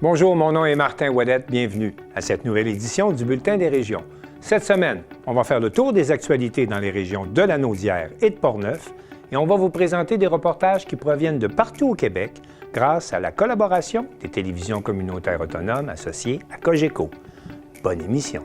Bonjour, mon nom est Martin Ouellette. Bienvenue à cette nouvelle édition du Bulletin des régions. Cette semaine, on va faire le tour des actualités dans les régions de Lanaudière et de Portneuf et on va vous présenter des reportages qui proviennent de partout au Québec grâce à la collaboration des télévisions communautaires autonomes associées à Cogeco. Bonne émission!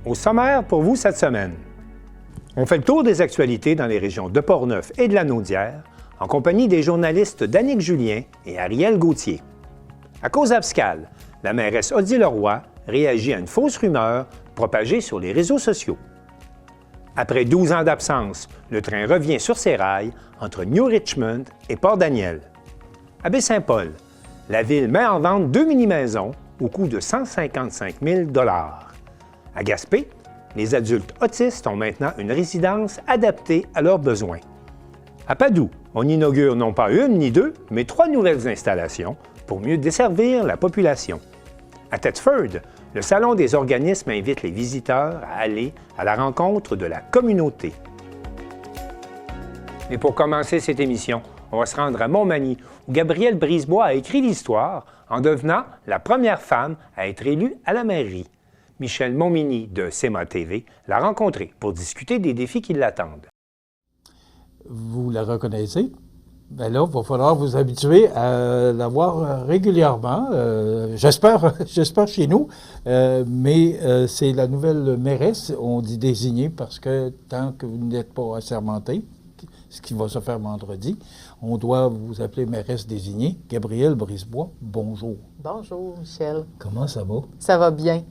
Au sommaire pour vous cette semaine, on fait le tour des actualités dans les régions de Portneuf et de Lanaudière en compagnie des journalistes Danick Julien et Ariel Gauthier. À Cause-Abscale, la mairesse Odile Leroy réagit à une fausse rumeur propagée sur les réseaux sociaux. Après 12 ans d'absence, le train revient sur ses rails entre New Richmond et Port-Daniel. À Baie-Saint-Paul, la ville met en vente 2 mini-maisons au coût de 155 000 $. À Gaspé, les adultes autistes ont maintenant une résidence adaptée à leurs besoins. À Padoue, on inaugure non pas une ni deux, mais 3 nouvelles installations pour mieux desservir la population. À Thetford, le Salon des organismes invite les visiteurs à aller à la rencontre de la communauté. Et pour commencer cette émission, on va se rendre à Montmagny, où Gabrielle Brisebois a écrit l'histoire en devenant la première femme à être élue à la mairie. Michel Montminy de CEMA TV l'a rencontré pour discuter des défis qui l'attendent. Vous la reconnaissez? Bien là, il va falloir vous habituer à la voir régulièrement. J'espère chez nous, mais c'est la nouvelle mairesse, on dit désignée, parce que tant que vous n'êtes pas assermentée, ce qui va se faire vendredi, on doit vous appeler mairesse désignée. Gabrielle Brisebois, bonjour. Bonjour, Michel. Comment ça va? Ça va bien.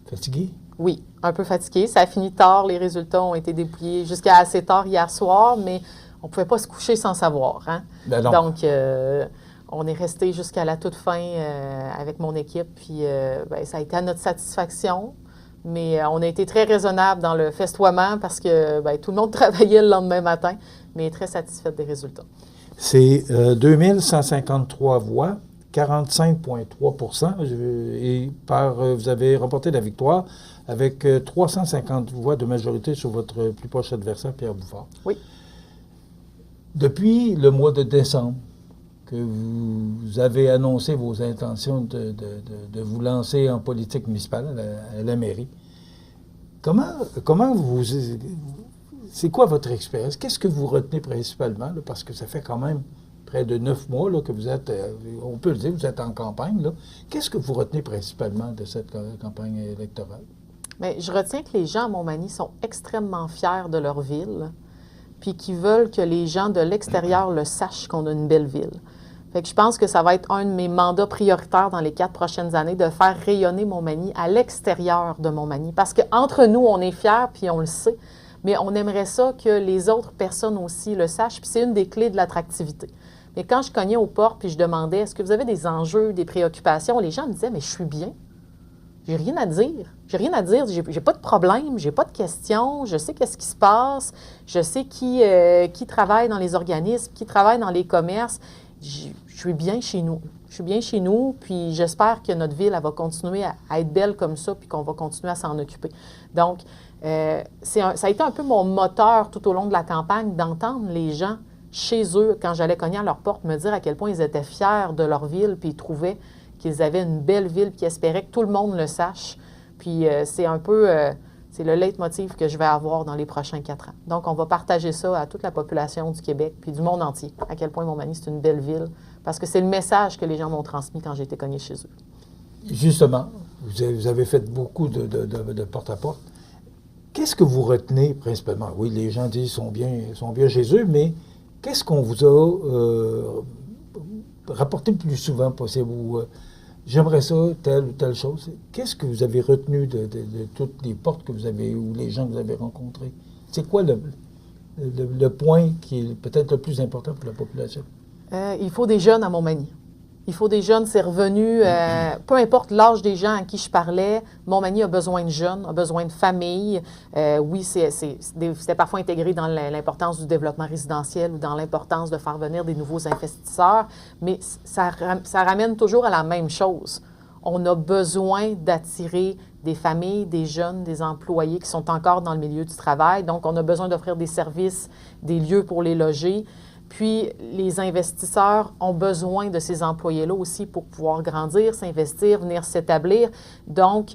Fatigué? Oui, un peu fatigué. Ça a fini tard. Les résultats ont été dépouillés jusqu'à assez tard hier soir, mais on ne pouvait pas se coucher sans savoir. Hein? Ben non. Donc, on est resté jusqu'à la toute fin avec mon équipe, puis ça a été à notre satisfaction. Mais on a été très raisonnable dans le festoiement parce que tout le monde travaillait le lendemain matin, mais très satisfaite des résultats. C'est 2153 voix. 45,3 et vous avez remporté la victoire avec 350 voix de majorité sur votre plus proche adversaire, Pierre Bouffard. Oui. Depuis le mois de décembre, que vous avez annoncé vos intentions de vous lancer en politique municipale à la mairie, comment vous... C'est quoi votre expérience? Qu'est-ce que vous retenez principalement? Là, parce que ça fait quand même près de 9 mois là, que vous êtes, on peut le dire, vous êtes en campagne. Là. Qu'est-ce que vous retenez principalement de cette campagne électorale? Bien, je retiens que les gens à Montmagny sont extrêmement fiers de leur ville, puis qui veulent que les gens de l'extérieur le sachent qu'on a une belle ville. Fait que je pense que ça va être un de mes mandats prioritaires dans les 4 prochaines années, de faire rayonner Montmagny à l'extérieur de Montmagny. Parce qu'entre nous, on est fiers, puis on le sait, mais on aimerait ça que les autres personnes aussi le sachent, puis c'est une des clés de l'attractivité. Mais quand je cognais aux portes puis je demandais, est-ce que vous avez des enjeux, des préoccupations, les gens me disaient, mais je suis bien. J'ai rien à dire. J'ai rien à dire. J'ai pas de problème, j'ai pas de questions. Je sais qu'est-ce qui se passe. Je sais qui travaille dans les organismes, qui travaille dans les commerces. Je suis bien chez nous. Je suis bien chez nous, puis j'espère que notre ville elle va continuer à être belle comme ça, puis qu'on va continuer à s'en occuper. Donc, ça a été un peu mon moteur tout au long de la campagne, d'entendre les gens chez eux, quand j'allais cogner à leur porte, me dire à quel point ils étaient fiers de leur ville, puis ils trouvaient qu'ils avaient une belle ville, puis qu'ils espéraient que tout le monde le sache. Puis c'est un peu, c'est le leitmotiv que je vais avoir dans les prochains 4 ans. Donc, on va partager ça à toute la population du Québec, puis du monde entier, à quel point Montmagny, c'est une belle ville, parce que c'est le message que les gens m'ont transmis quand j'ai été cognée chez eux. Justement, vous avez fait beaucoup de porte-à-porte. Qu'est-ce que vous retenez principalement? Oui, les gens disent qu'ils sont bien chez eux, mais qu'est-ce qu'on vous a rapporté le plus souvent possible? J'aimerais ça, telle ou telle chose. Qu'est-ce que vous avez retenu de toutes les portes que vous avez, ou les gens que vous avez rencontrés? C'est quoi le point qui est peut-être le plus important pour la population? Il faut des jeunes à Montmagny. Il faut des jeunes, c'est revenu. Peu importe l'âge des gens à qui je parlais, Montmagny a besoin de jeunes, a besoin de familles. Oui, c'était parfois intégré dans l'importance du développement résidentiel ou dans l'importance de faire venir des nouveaux investisseurs, mais ça ramène toujours à la même chose. On a besoin d'attirer des familles, des jeunes, des employés qui sont encore dans le milieu du travail. Donc, on a besoin d'offrir des services, des lieux pour les loger. Puis, les investisseurs ont besoin de ces employés-là aussi pour pouvoir grandir, s'investir, venir s'établir. Donc,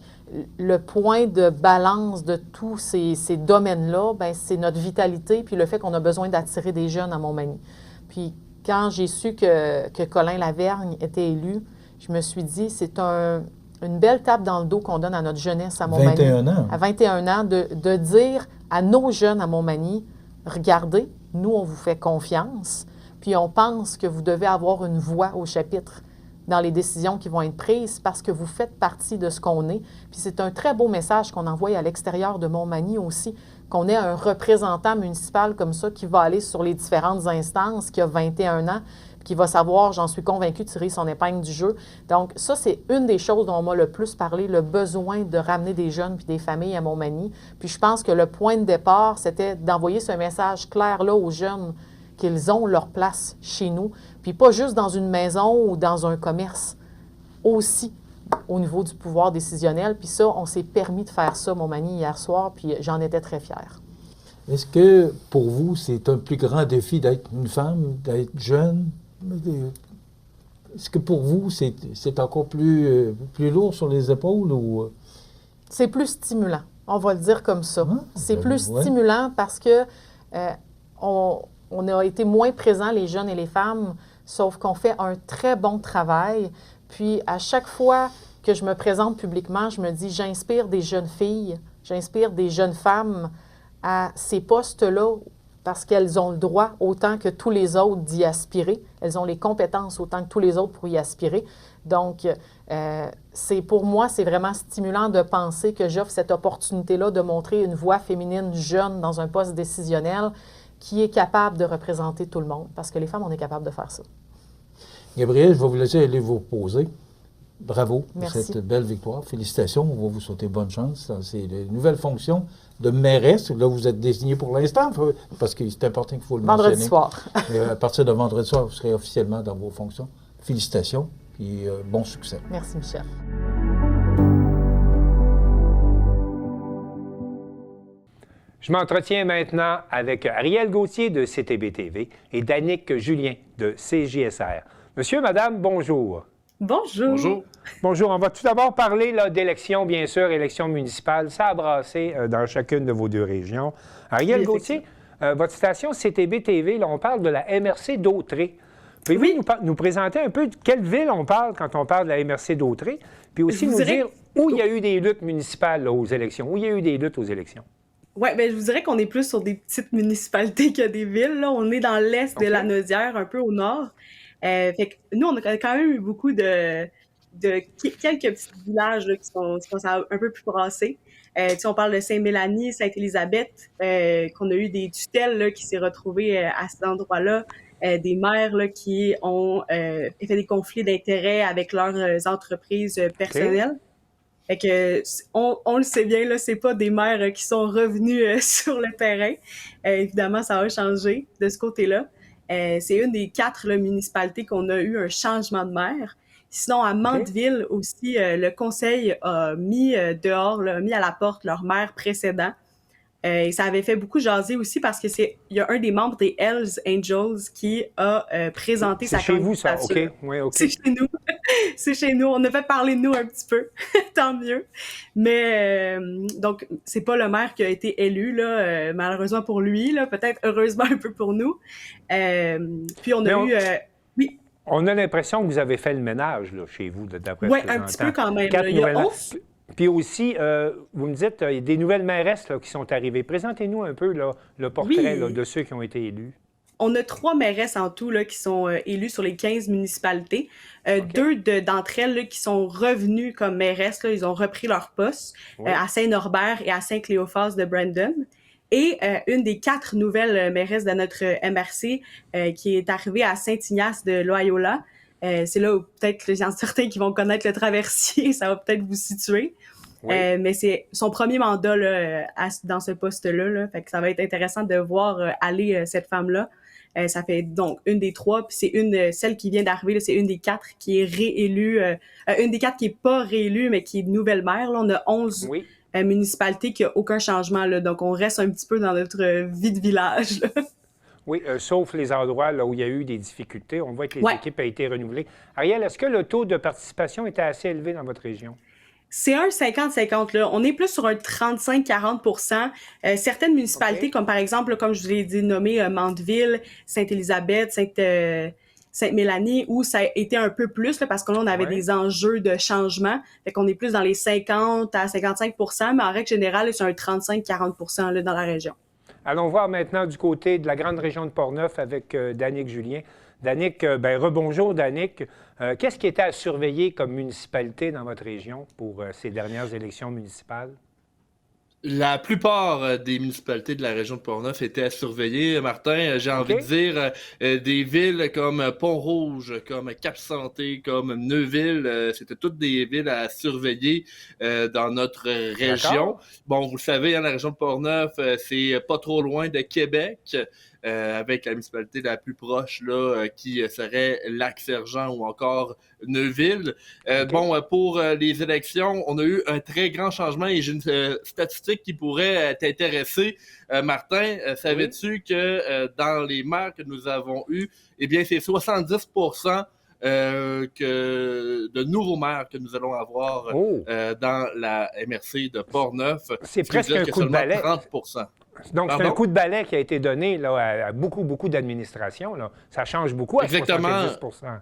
le point de balance de tous ces domaines-là, bien, c'est notre vitalité puis le fait qu'on a besoin d'attirer des jeunes à Montmagny. Puis, quand j'ai su que Colin Lavergne était élu, je me suis dit, c'est une belle tape dans le dos qu'on donne à notre jeunesse à Montmagny. 21 ans. À 21 ans, de dire à nos jeunes à Montmagny, regardez, nous, on vous fait confiance, puis on pense que vous devez avoir une voix au chapitre dans les décisions qui vont être prises parce que vous faites partie de ce qu'on est. Puis c'est un très beau message qu'on envoie à l'extérieur de Montmagny aussi, qu'on ait un représentant municipal comme ça qui va aller sur les différentes instances, qui a 21 ans, qui va savoir, j'en suis convaincue, tirer son épingle du jeu. Donc ça, c'est une des choses dont on m'a le plus parlé, le besoin de ramener des jeunes puis des familles à Montmagny. Puis je pense que le point de départ, c'était d'envoyer ce message clair-là aux jeunes qu'ils ont leur place chez nous, puis pas juste dans une maison ou dans un commerce, aussi au niveau du pouvoir décisionnel. Puis ça, on s'est permis de faire ça, Montmagny, hier soir, puis j'en étais très fière. Est-ce que, pour vous, c'est un plus grand défi d'être une femme, d'être jeune? Est-ce que pour vous, c'est encore plus lourd sur les épaules ou... C'est plus stimulant, on va le dire comme ça. C'est plus stimulant parce que on a été moins présents, les jeunes et les femmes, sauf qu'on fait un très bon travail. Puis à chaque fois que je me présente publiquement, je me dis, j'inspire des jeunes filles, j'inspire des jeunes femmes à ces postes-là parce qu'elles ont le droit autant que tous les autres d'y aspirer. Elles ont les compétences autant que tous les autres pour y aspirer. Donc, pour moi, c'est vraiment stimulant de penser que j'offre cette opportunité-là de montrer une voix féminine jeune dans un poste décisionnel qui est capable de représenter tout le monde. Parce que les femmes, on est capable de faire ça. Gabrielle, je vais vous laisser aller vous reposer. Bravo pour Merci. cette belle victoire. Félicitations. On va vous souhaiter bonne chance. C'est les nouvelles fonctions de mairesse. Là, vous êtes désignée pour l'instant, parce que c'est important qu'il faut le mentionner. Vendredi soir. À partir de vendredi soir, vous serez officiellement dans vos fonctions. Félicitations et bon succès. Merci, Michel. Je m'entretiens maintenant avec Ariel Gauthier de CTB-TV et Danick Julien de CJSR. Monsieur, madame, bonjour. Bonjour. Bonjour. Bonjour. On va tout d'abord parler d'élections, bien sûr, élections municipales. Ça a brassé dans chacune de vos deux régions. Ariel Oui, Gauthier, votre station CTB-TV, là, on parle de la MRC d'Autrey. Pouvez-vous nous présenter un peu de quelle ville on parle quand on parle de la MRC d'Autrey? Puis aussi nous dire où il y a eu des luttes municipales là, aux élections, où il y a eu des luttes aux élections. Oui, bien, je vous dirais qu'on est plus sur des petites municipalités que des villes. Là. On est dans l'est de la Naudière, un peu au nord. Fait que nous, on a quand même eu beaucoup de quelques petits villages là, qui sont un peu plus brassés. On parle de Saint-Mélanie, Sainte-Élisabeth, qu'on a eu des tutelles là, qui s'est retrouvées à cet endroit-là, des maires là, qui ont fait des conflits d'intérêts avec leurs entreprises personnelles. Fait que on le sait bien, là, c'est pas des maires qui sont revenus sur le terrain. Évidemment, ça a changé de ce côté-là. C'est une des 4 là, municipalités qu'on a eu un changement de maire. Sinon, à Mandeville aussi, le conseil a mis dehors, là, mis à la porte leur maire précédent. Et ça avait fait beaucoup jaser aussi parce que il y a un des membres des Hells Angels qui a présenté sa candidature. C'est chez vous, ça? OK. Oui, OK. C'est chez nous. C'est chez nous. On a fait parler de nous un petit peu. Tant mieux. Mais, donc, c'est pas le maire qui a été élu, là, malheureusement pour lui, là, peut-être heureusement un peu pour nous. Puis, on a eu... oui. On a l'impression que vous avez fait le ménage, là, chez vous, d'après Oui, un petit peu quand même. Il y a 11... Puis aussi, vous me dites, il y a des nouvelles mairesses là, qui sont arrivées. Présentez-nous un peu là, le portrait là, de ceux qui ont été élus. On a 3 mairesses en tout là, qui sont élues sur les 15 municipalités. 2 d'entre elles là, qui sont revenues comme mairesses. Là, ils ont repris leur poste à Saint-Norbert et à Saint-Cléophas de Brandon. Et une des 4 nouvelles mairesses de notre MRC qui est arrivée à Saint-Ignace de Loyola. C'est là où peut-être il y en a certains qui vont connaître le traversier, ça va peut-être vous situer. Oui. Mais c'est son premier mandat là, dans ce poste-là. Là. Fait que ça va être intéressant de voir aller cette femme-là. Ça fait donc une des 3, puis c'est celle qui vient d'arriver, là, c'est une des 4 qui est réélue, une des 4 qui est pas réélue, mais qui est nouvelle maire. Là, on a 11 Oui. municipalités qui a aucun changement, là, donc on reste un petit peu dans notre vie de village. Là. Oui, sauf les endroits là, où il y a eu des difficultés. On voit que les Ouais. équipes ont été renouvelées. Ariel, est-ce que le taux de participation était assez élevé dans votre région? C'est un 50-50. Là. On est plus sur un 35-40 certaines municipalités, OK. comme par exemple, là, comme je vous l'ai dit, nommé Mandeville, Sainte-Élisabeth, Sainte-Mélanie, où ça a été un peu plus, là, parce que là, on avait Ouais. des enjeux de changement. Fait qu'on est plus dans les 50 à 55 mais en règle générale, c'est un 35-40 là, dans la région. Allons voir maintenant du côté de la grande région de Portneuf avec Danick Julien. Danick, rebonjour Danick. Qu'est-ce qui était à surveiller comme municipalité dans votre région pour ces dernières élections municipales? La plupart des municipalités de la région de Portneuf étaient à surveiller. Martin, j'ai envie de dire des villes comme Pont-Rouge, comme Cap-Santé, comme Neuville, c'était toutes des villes à surveiller dans notre région. D'accord. Bon, vous le savez, hein, la région de Portneuf, c'est pas trop loin de Québec. Avec la municipalité la plus proche là, qui serait Lac-Sergent ou encore Neuville. OK. Bon, pour les élections, on a eu un très grand changement et j'ai une statistique qui pourrait t'intéresser. Martin, savais-tu que dans les maires que nous avons eus, eh bien, c'est 70% de nouveaux maires que nous allons avoir dans la MRC de Portneuf. C'est presque un coup de balai. 30%. Donc, c'est un coup de balai qui a été donné là, à beaucoup d'administrations. Ça change beaucoup à Exactement. 70%.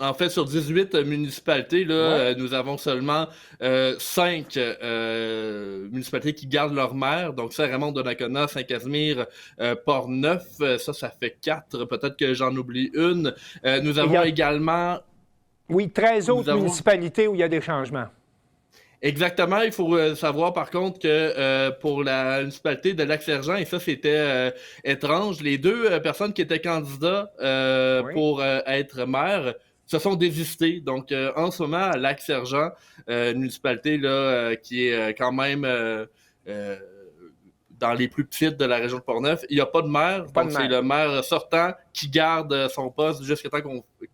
En fait, sur 18 municipalités, là, nous avons seulement 5 municipalités qui gardent leur maire. Donc, Saint-Raymond, Donnacona, Saint-Casimir, Portneuf, ça fait 4. Peut-être que j'en oublie une. Nous avons également... Oui, 13 autres municipalités où il y a des changements. Exactement. Il faut savoir, par contre, que pour la municipalité de Lac-Sergent, et ça, c'était étrange, les 2 personnes qui étaient candidats pour être maire se sont désistés. Donc, en ce moment, à Lac-Sergent, une municipalité là, qui est quand même dans les plus petites de la région de Portneuf, il n'y a pas de maire. Donc, c'est le maire sortant qui garde son poste jusqu'à temps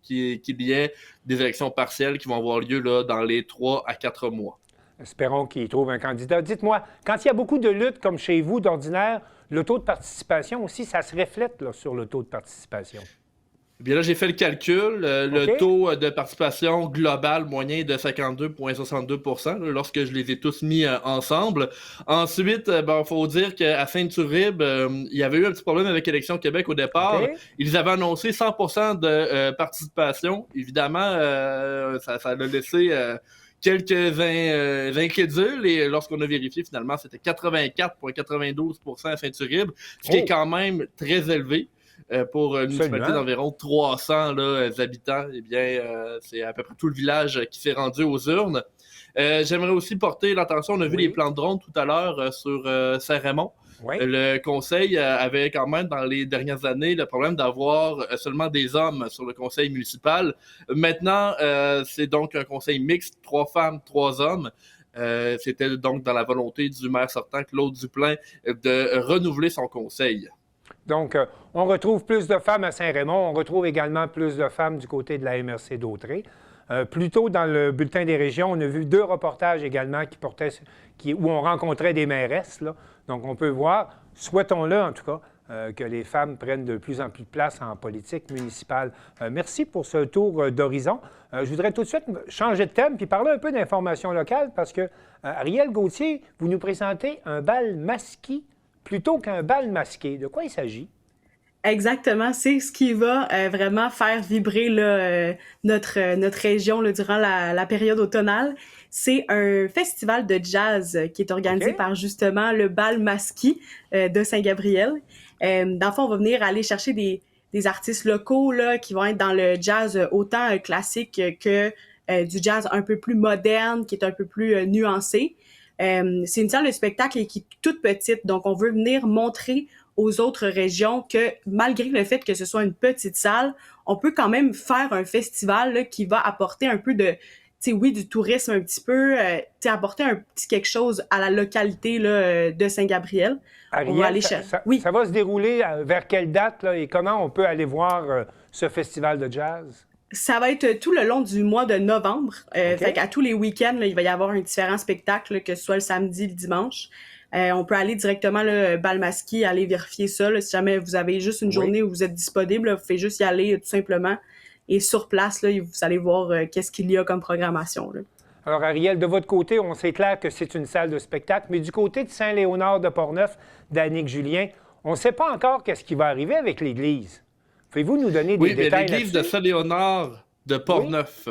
qu'il y ait des élections partielles qui vont avoir lieu là, dans les 3 à 4 mois. Espérons qu'il trouve un candidat. Dites-moi, quand il y a beaucoup de luttes comme chez vous d'ordinaire, le taux de participation aussi, ça se reflète là, sur le taux de participation? Bien là, j'ai fait le calcul. Le taux de participation global moyen est de 52,62% lorsque je les ai tous mis ensemble. Ensuite, il faut dire qu'à Sainte-Turibe, il y avait eu un petit problème avec Élections Québec au départ. Ils avaient annoncé 100% de participation. Évidemment, ça a laissé... quelques incrédules, et lorsqu'on a vérifié, finalement, c'était 84,92% à Sainte-Turibe, ce qui est quand même très élevé pour une municipalité d'environ 300 habitants. Eh bien, c'est à peu près tout le village qui s'est rendu aux urnes. J'aimerais aussi porter l'attention, on a vu les plans de drone tout à l'heure sur Saint-Raymond. Le conseil avait quand même, dans les dernières années, le problème d'avoir seulement des hommes sur le conseil municipal. Maintenant, c'est donc un conseil mixte, 3 femmes, 3 hommes. C'était donc dans la volonté du maire sortant, Claude Duplain, de renouveler son conseil. Donc, on retrouve plus de femmes à Saint-Raymond. On retrouve également plus de femmes du côté de la MRC d'Autrey. Plus tôt, dans le bulletin des régions, on a vu 2 reportages également où on rencontrait des mairesses. Là. Donc, on peut voir, souhaitons-le en tout cas, que les femmes prennent de plus en plus de place en politique municipale. Merci pour ce tour d'horizon. Je voudrais tout de suite changer de thème puis parler un peu d'information locale parce que, Ariel Gauthier, vous nous présentez un bal masqué plutôt qu'un bal masqué. De quoi il s'agit? Exactement, c'est ce qui va vraiment faire vibrer là, notre région là, durant la période automnale. C'est un festival de jazz qui est organisé par justement le bal Masquis de Saint-Gabriel. Dans le fond, on va venir aller chercher des artistes locaux là, qui vont être dans le jazz autant classique que du jazz un peu plus moderne, qui est un peu plus nuancé. C'est une salle de spectacle qui est toute petite, donc on veut venir montrer aux autres régions que malgré le fait que ce soit une petite salle, on peut quand même faire un festival là, qui va apporter un peu de, oui, du tourisme un petit peu, apporter un petit quelque chose à la localité là, de Saint-Gabriel. Ariel, On va aller oui. Ça va se dérouler vers quelle date là, et comment on peut aller voir ce festival de jazz? Ça va être tout le long du mois de novembre. Fait qu'à tous les week-ends, là, il va y avoir un différent spectacle, là, que ce soit le samedi, le dimanche. On peut aller directement là, Balmasquie, aller vérifier ça. Là, si jamais vous avez juste une journée où vous êtes disponible, là, vous pouvez juste y aller tout simplement. Et sur place, là, vous allez voir qu'est-ce qu'il y a comme programmation. Là. Alors, Ariel, de votre côté, on sait clair que c'est une salle de spectacle, mais du côté de Saint-Léonard de Portneuf, d'Annick Julien, on ne sait pas encore qu'est-ce qui va arriver avec l'église. Pouvez-vous nous donner des détails là-dessus? L'église de Saint-Léonard de Portneuf,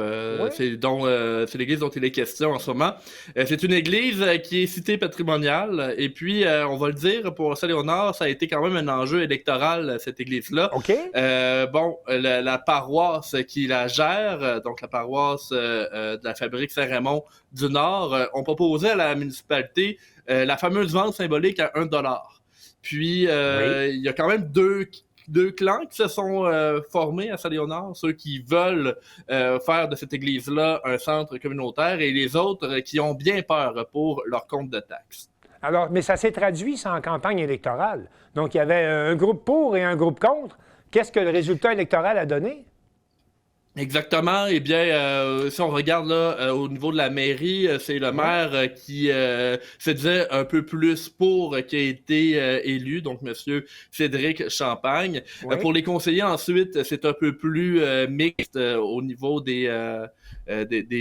c'est l'église dont il est question en ce moment. C'est une église qui est citée patrimoniale, et puis, on va le dire, pour Saint-Léonard, ça a été quand même un enjeu électoral, cette église-là. La paroisse qui la gère, donc la paroisse de la Fabrique Saint-Raymond du Nord, ont proposé à la municipalité la fameuse vente symbolique à 1 $. Puis, il y a quand même deux clans qui se sont formés à Saint-Léonard, ceux qui veulent faire de cette église-là un centre communautaire et les autres qui ont bien peur pour leur compte de taxes. Alors, mais ça s'est traduit, ça, en campagne électorale. Donc, il y avait un groupe pour et un groupe contre. Qu'est-ce que le résultat électoral a donné? Exactement. Eh bien, si on regarde là au niveau de la mairie, c'est le maire qui se disait un peu plus pour qui a été élu, donc Monsieur Cédric Champagne. Pour les conseillers, ensuite, c'est un peu plus mixte au niveau des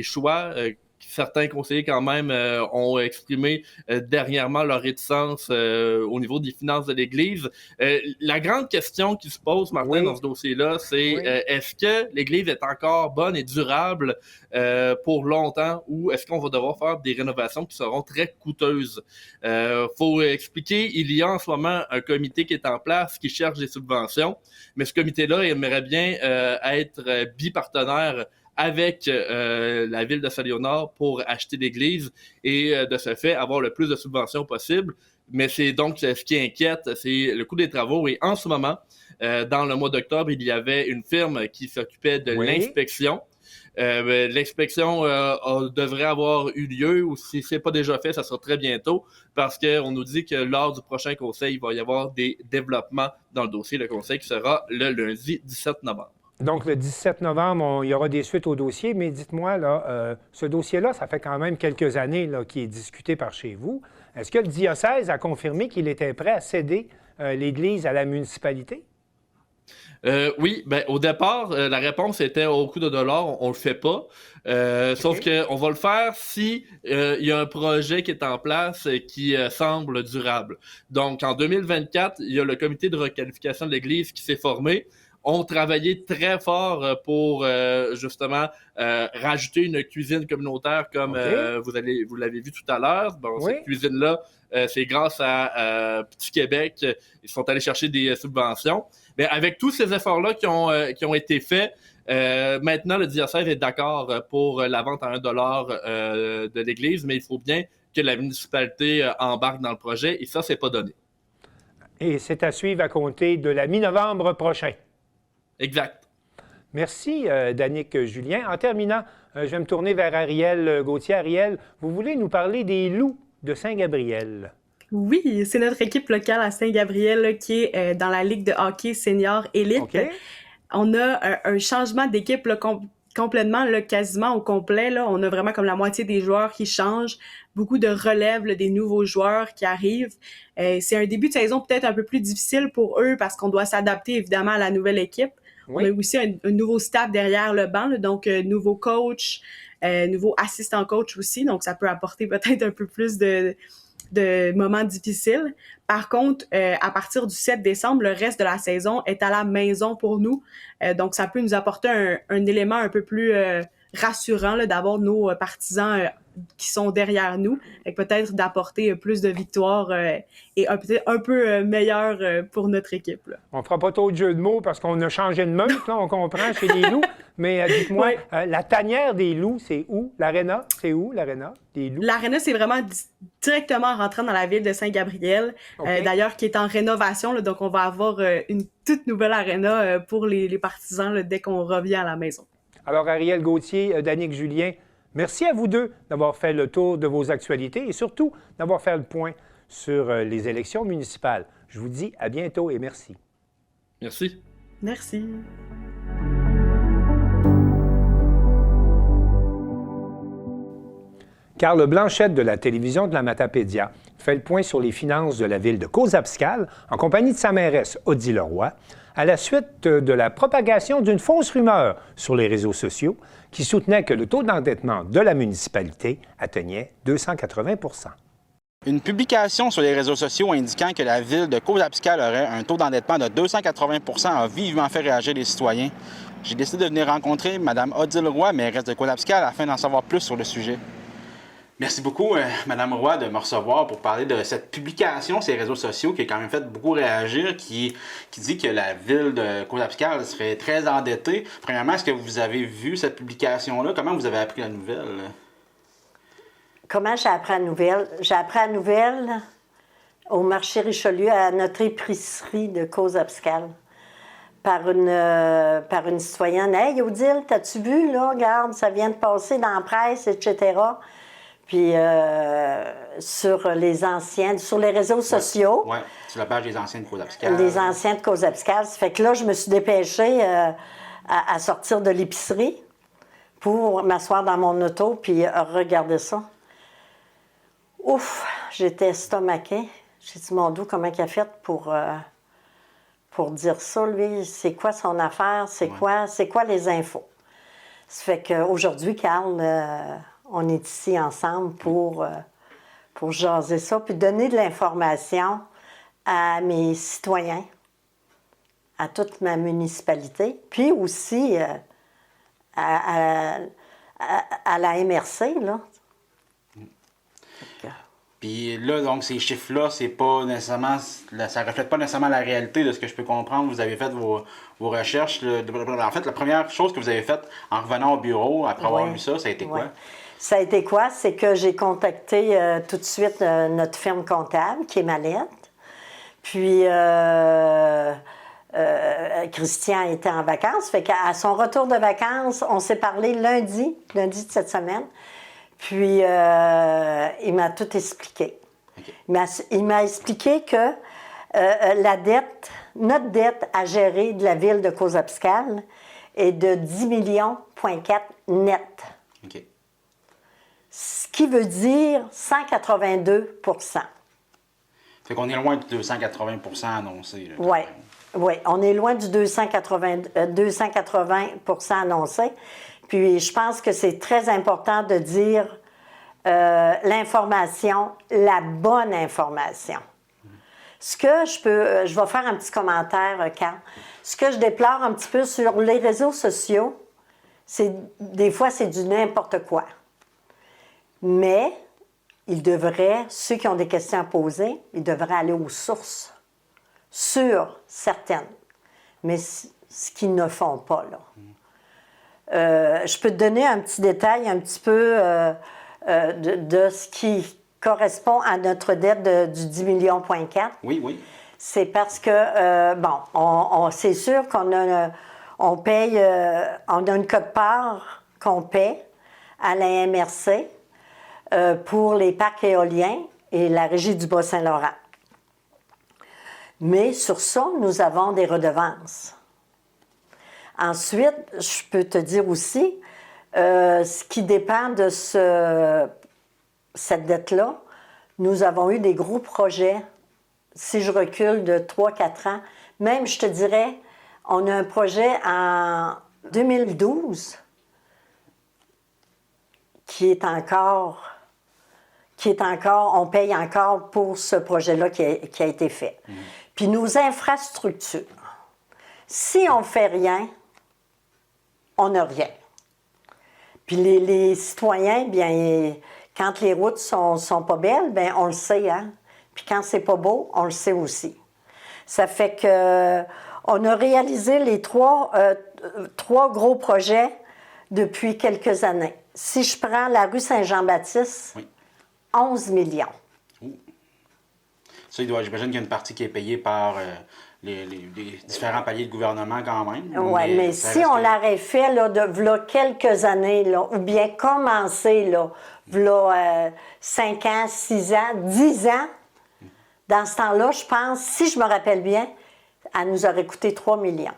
choix. Certains conseillers, quand même, ont exprimé dernièrement leur réticence au niveau des finances de l'Église. La grande question qui se pose, Martin, dans ce dossier-là, c'est est-ce que l'Église est encore bonne et durable pour longtemps ou est-ce qu'on va devoir faire des rénovations qui seront très coûteuses? Faut expliquer, il y a en ce moment un comité qui est en place qui cherche des subventions, mais ce comité-là aimerait bien être bipartenaire avec la ville de Saint-Léonard pour acheter l'église et de ce fait avoir le plus de subventions possible. Mais c'est donc ce qui inquiète, c'est le coût des travaux. Et en ce moment, dans le mois d'octobre, il y avait une firme qui s'occupait de l'inspection. L'inspection devrait avoir eu lieu, ou si c'est pas déjà fait, ça sera très bientôt, parce qu'on nous dit que lors du prochain conseil, il va y avoir des développements dans le dossier. Le conseil qui sera le lundi 17 novembre. Donc, le 17 novembre, il y aura des suites au dossier, mais dites-moi, là, ce dossier-là, ça fait quand même quelques années qu'il est discuté par chez vous. Est-ce que le diocèse a confirmé qu'il était prêt à céder l'Église à la municipalité? Oui, au départ, la réponse était au coût de $, on le fait pas. Sauf qu'on va le faire si il y a un projet qui est en place qui semble durable. Donc, en 2024, il y a le comité de requalification de l'Église qui s'est formé. On travaillait très fort pour justement rajouter une cuisine communautaire comme vous l'avez vu tout à l'heure. Bon, cette cuisine-là, c'est grâce à Petit Québec. Ils sont allés chercher des subventions. Mais avec tous ces efforts-là qui ont été faits, maintenant le diocèse est d'accord pour la vente à 1 $ de l'Église, mais il faut bien que la municipalité embarque dans le projet et ça, c'est pas donné. Et c'est à suivre à compter de la mi-novembre prochain. Exact. Merci, Danick Julien. En terminant, je vais me tourner vers Ariel Gauthier. Ariel, vous voulez nous parler des Loups de Saint-Gabriel? Oui, c'est notre équipe locale à Saint-Gabriel là, qui est dans la Ligue de hockey senior élite. On a un changement d'équipe là, complètement, là, quasiment au complet. Là. On a vraiment comme la moitié des joueurs qui changent, beaucoup de relèves, là, des nouveaux joueurs qui arrivent. C'est un début de saison peut-être un peu plus difficile pour eux parce qu'on doit s'adapter évidemment à la nouvelle équipe. On a aussi un nouveau staff derrière le banc, là, donc nouveau coach, nouveau assistant coach aussi, donc ça peut apporter peut-être un peu plus de moments difficiles. Par contre, à partir du 7 décembre, le reste de la saison est à la maison pour nous, donc ça peut nous apporter un élément un peu plus rassurant là, d'avoir nos partisans qui sont derrière nous, et peut-être d'apporter plus de victoires et peut-être un peu meilleur pour notre équipe. Là. On ne fera pas trop de jeux de mots parce qu'on a changé de meute, là, on comprend, chez les loups. Mais dites-moi, la tanière des loups, c'est où? L'aréna, c'est où, l'aréna des loups? L'aréna, c'est vraiment directement en rentrant dans la ville de Saint-Gabriel, d'ailleurs, qui est en rénovation. Là, donc, on va avoir une toute nouvelle aréna pour les partisans là, dès qu'on revient à la maison. Alors, Ariel Gauthier, Danick Julien, merci à vous deux d'avoir fait le tour de vos actualités et surtout d'avoir fait le point sur les élections municipales. Je vous dis à bientôt et merci. Merci. Merci. Carl Blanchette de la télévision de la Matapédia fait le point sur les finances de la ville de Coz-Abscal en compagnie de sa mairesse Odile Leroy à la suite de la propagation d'une fausse rumeur sur les réseaux sociaux qui soutenait que le taux d'endettement de la municipalité atteignait 280 %. Une publication sur les réseaux sociaux indiquant que la ville de Coz-Abscal aurait un taux d'endettement de 280 % a vivement fait réagir les citoyens. J'ai décidé de venir rencontrer Mme Odile Roy, mairesse de Coz-Abscal, afin d'en savoir plus sur le sujet. Merci beaucoup, Mme Roy, de me recevoir pour parler de cette publication sur les réseaux sociaux qui a quand même fait beaucoup réagir, qui dit que la ville de Coz-Abscal serait très endettée. Premièrement, est-ce que vous avez vu cette publication-là? Comment vous avez appris la nouvelle? Comment j'ai appris la nouvelle? J'ai appris la nouvelle au marché Richelieu, à notre épicerie de Coz-Abscal, par une citoyenne. « Hey, Odile, t'as-tu vu, là? Regarde, ça vient de passer dans la presse, etc. » Puis sur les réseaux sociaux. Oui, sur la page des anciens de Coz-Abscal. Les anciens de Coz-Abscal. Ça fait que là, je me suis dépêchée à sortir de l'épicerie pour m'asseoir dans mon auto puis regarder ça. Ouf, j'étais estomaquée. J'ai dit, mon Dieu, comment il a fait pour dire ça, lui? C'est quoi son affaire? C'est quoi les infos? Ça fait qu'aujourd'hui, Carl, on est ici ensemble pour jaser ça, puis donner de l'information à mes citoyens, à toute ma municipalité, puis aussi à la MRC, là. Puis là, donc, ces chiffres-là, c'est pas nécessairement, ça reflète pas nécessairement la réalité de ce que je peux comprendre. Vous avez fait vos recherches. En fait, la première chose que vous avez faite en revenant au bureau, après avoir vu ça, ça a été quoi? Ça a été quoi? C'est que j'ai contacté tout de suite notre firme comptable, qui est ma lettre. Puis, Christian était en vacances. Fait qu'à son retour de vacances, on s'est parlé lundi de cette semaine. Puis, il m'a tout expliqué. Okay. Il m'a expliqué que notre dette à gérer de la ville de Coz-Abscal est de 10,4 millions net. Okay. Ce qui veut dire 182 %. Fait qu'on est loin du 280 % annoncé. Oui, on est loin du 280 % annoncé. Puis je pense que c'est très important de dire l'information, la bonne information. Ce que je vais faire un petit commentaire, Carl. Ce que je déplore un petit peu sur les réseaux sociaux, c'est des fois c'est du n'importe quoi. Mais ceux qui ont des questions à poser, ils devraient aller aux sources, sur certaines. Mais ce qu'ils ne font pas, là. Je peux te donner un petit détail un petit peu de ce qui correspond à notre dette du 10,4 millions. Oui. C'est parce que, c'est sûr qu'on a, on paye, on a une quote-part qu'on paie à la MRC pour les parcs éoliens et la Régie du Bas-Saint-Laurent. Mais sur ça, nous avons des redevances. Ensuite, je peux te dire aussi, ce qui dépend de cette dette-là, nous avons eu des gros projets, si je recule de 3-4 ans. Même, je te dirais, on a un projet en 2012 qui est encore, on paye encore pour ce projet-là qui a été fait. Puis nos infrastructures, si on ne fait rien, on n'a rien. Puis les citoyens, bien, quand les routes sont pas belles, bien, on le sait, hein? Puis quand c'est pas beau, on le sait aussi. Ça fait que on a réalisé les trois gros projets depuis quelques années. Si je prends la rue Saint-Jean-Baptiste, Oui. 11 millions. Ça, j'imagine qu'il y a une partie qui est payée par les différents paliers de gouvernement quand même. Oui, mais si on l'aurait fait là, v'là quelques années, là, ou bien commencé, là, v'là 5 ans, 6 ans, 10 ans, dans ce temps-là, je pense, si je me rappelle bien, elle nous aurait coûté 3 millions.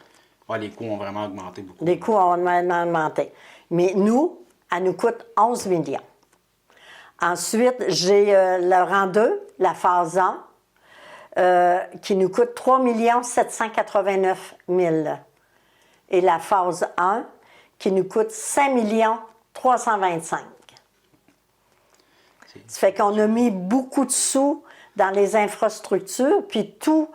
Ouais, les coûts ont vraiment augmenté beaucoup. Les coûts ont vraiment augmenté. Mais nous, elle nous coûte 11 millions. Ensuite, j'ai le rang 2, la phase 1, qui nous coûte 3 789 000. Et la phase 1, qui nous coûte 5 325 000. Ça fait qu'on a mis beaucoup de sous dans les infrastructures, puis tous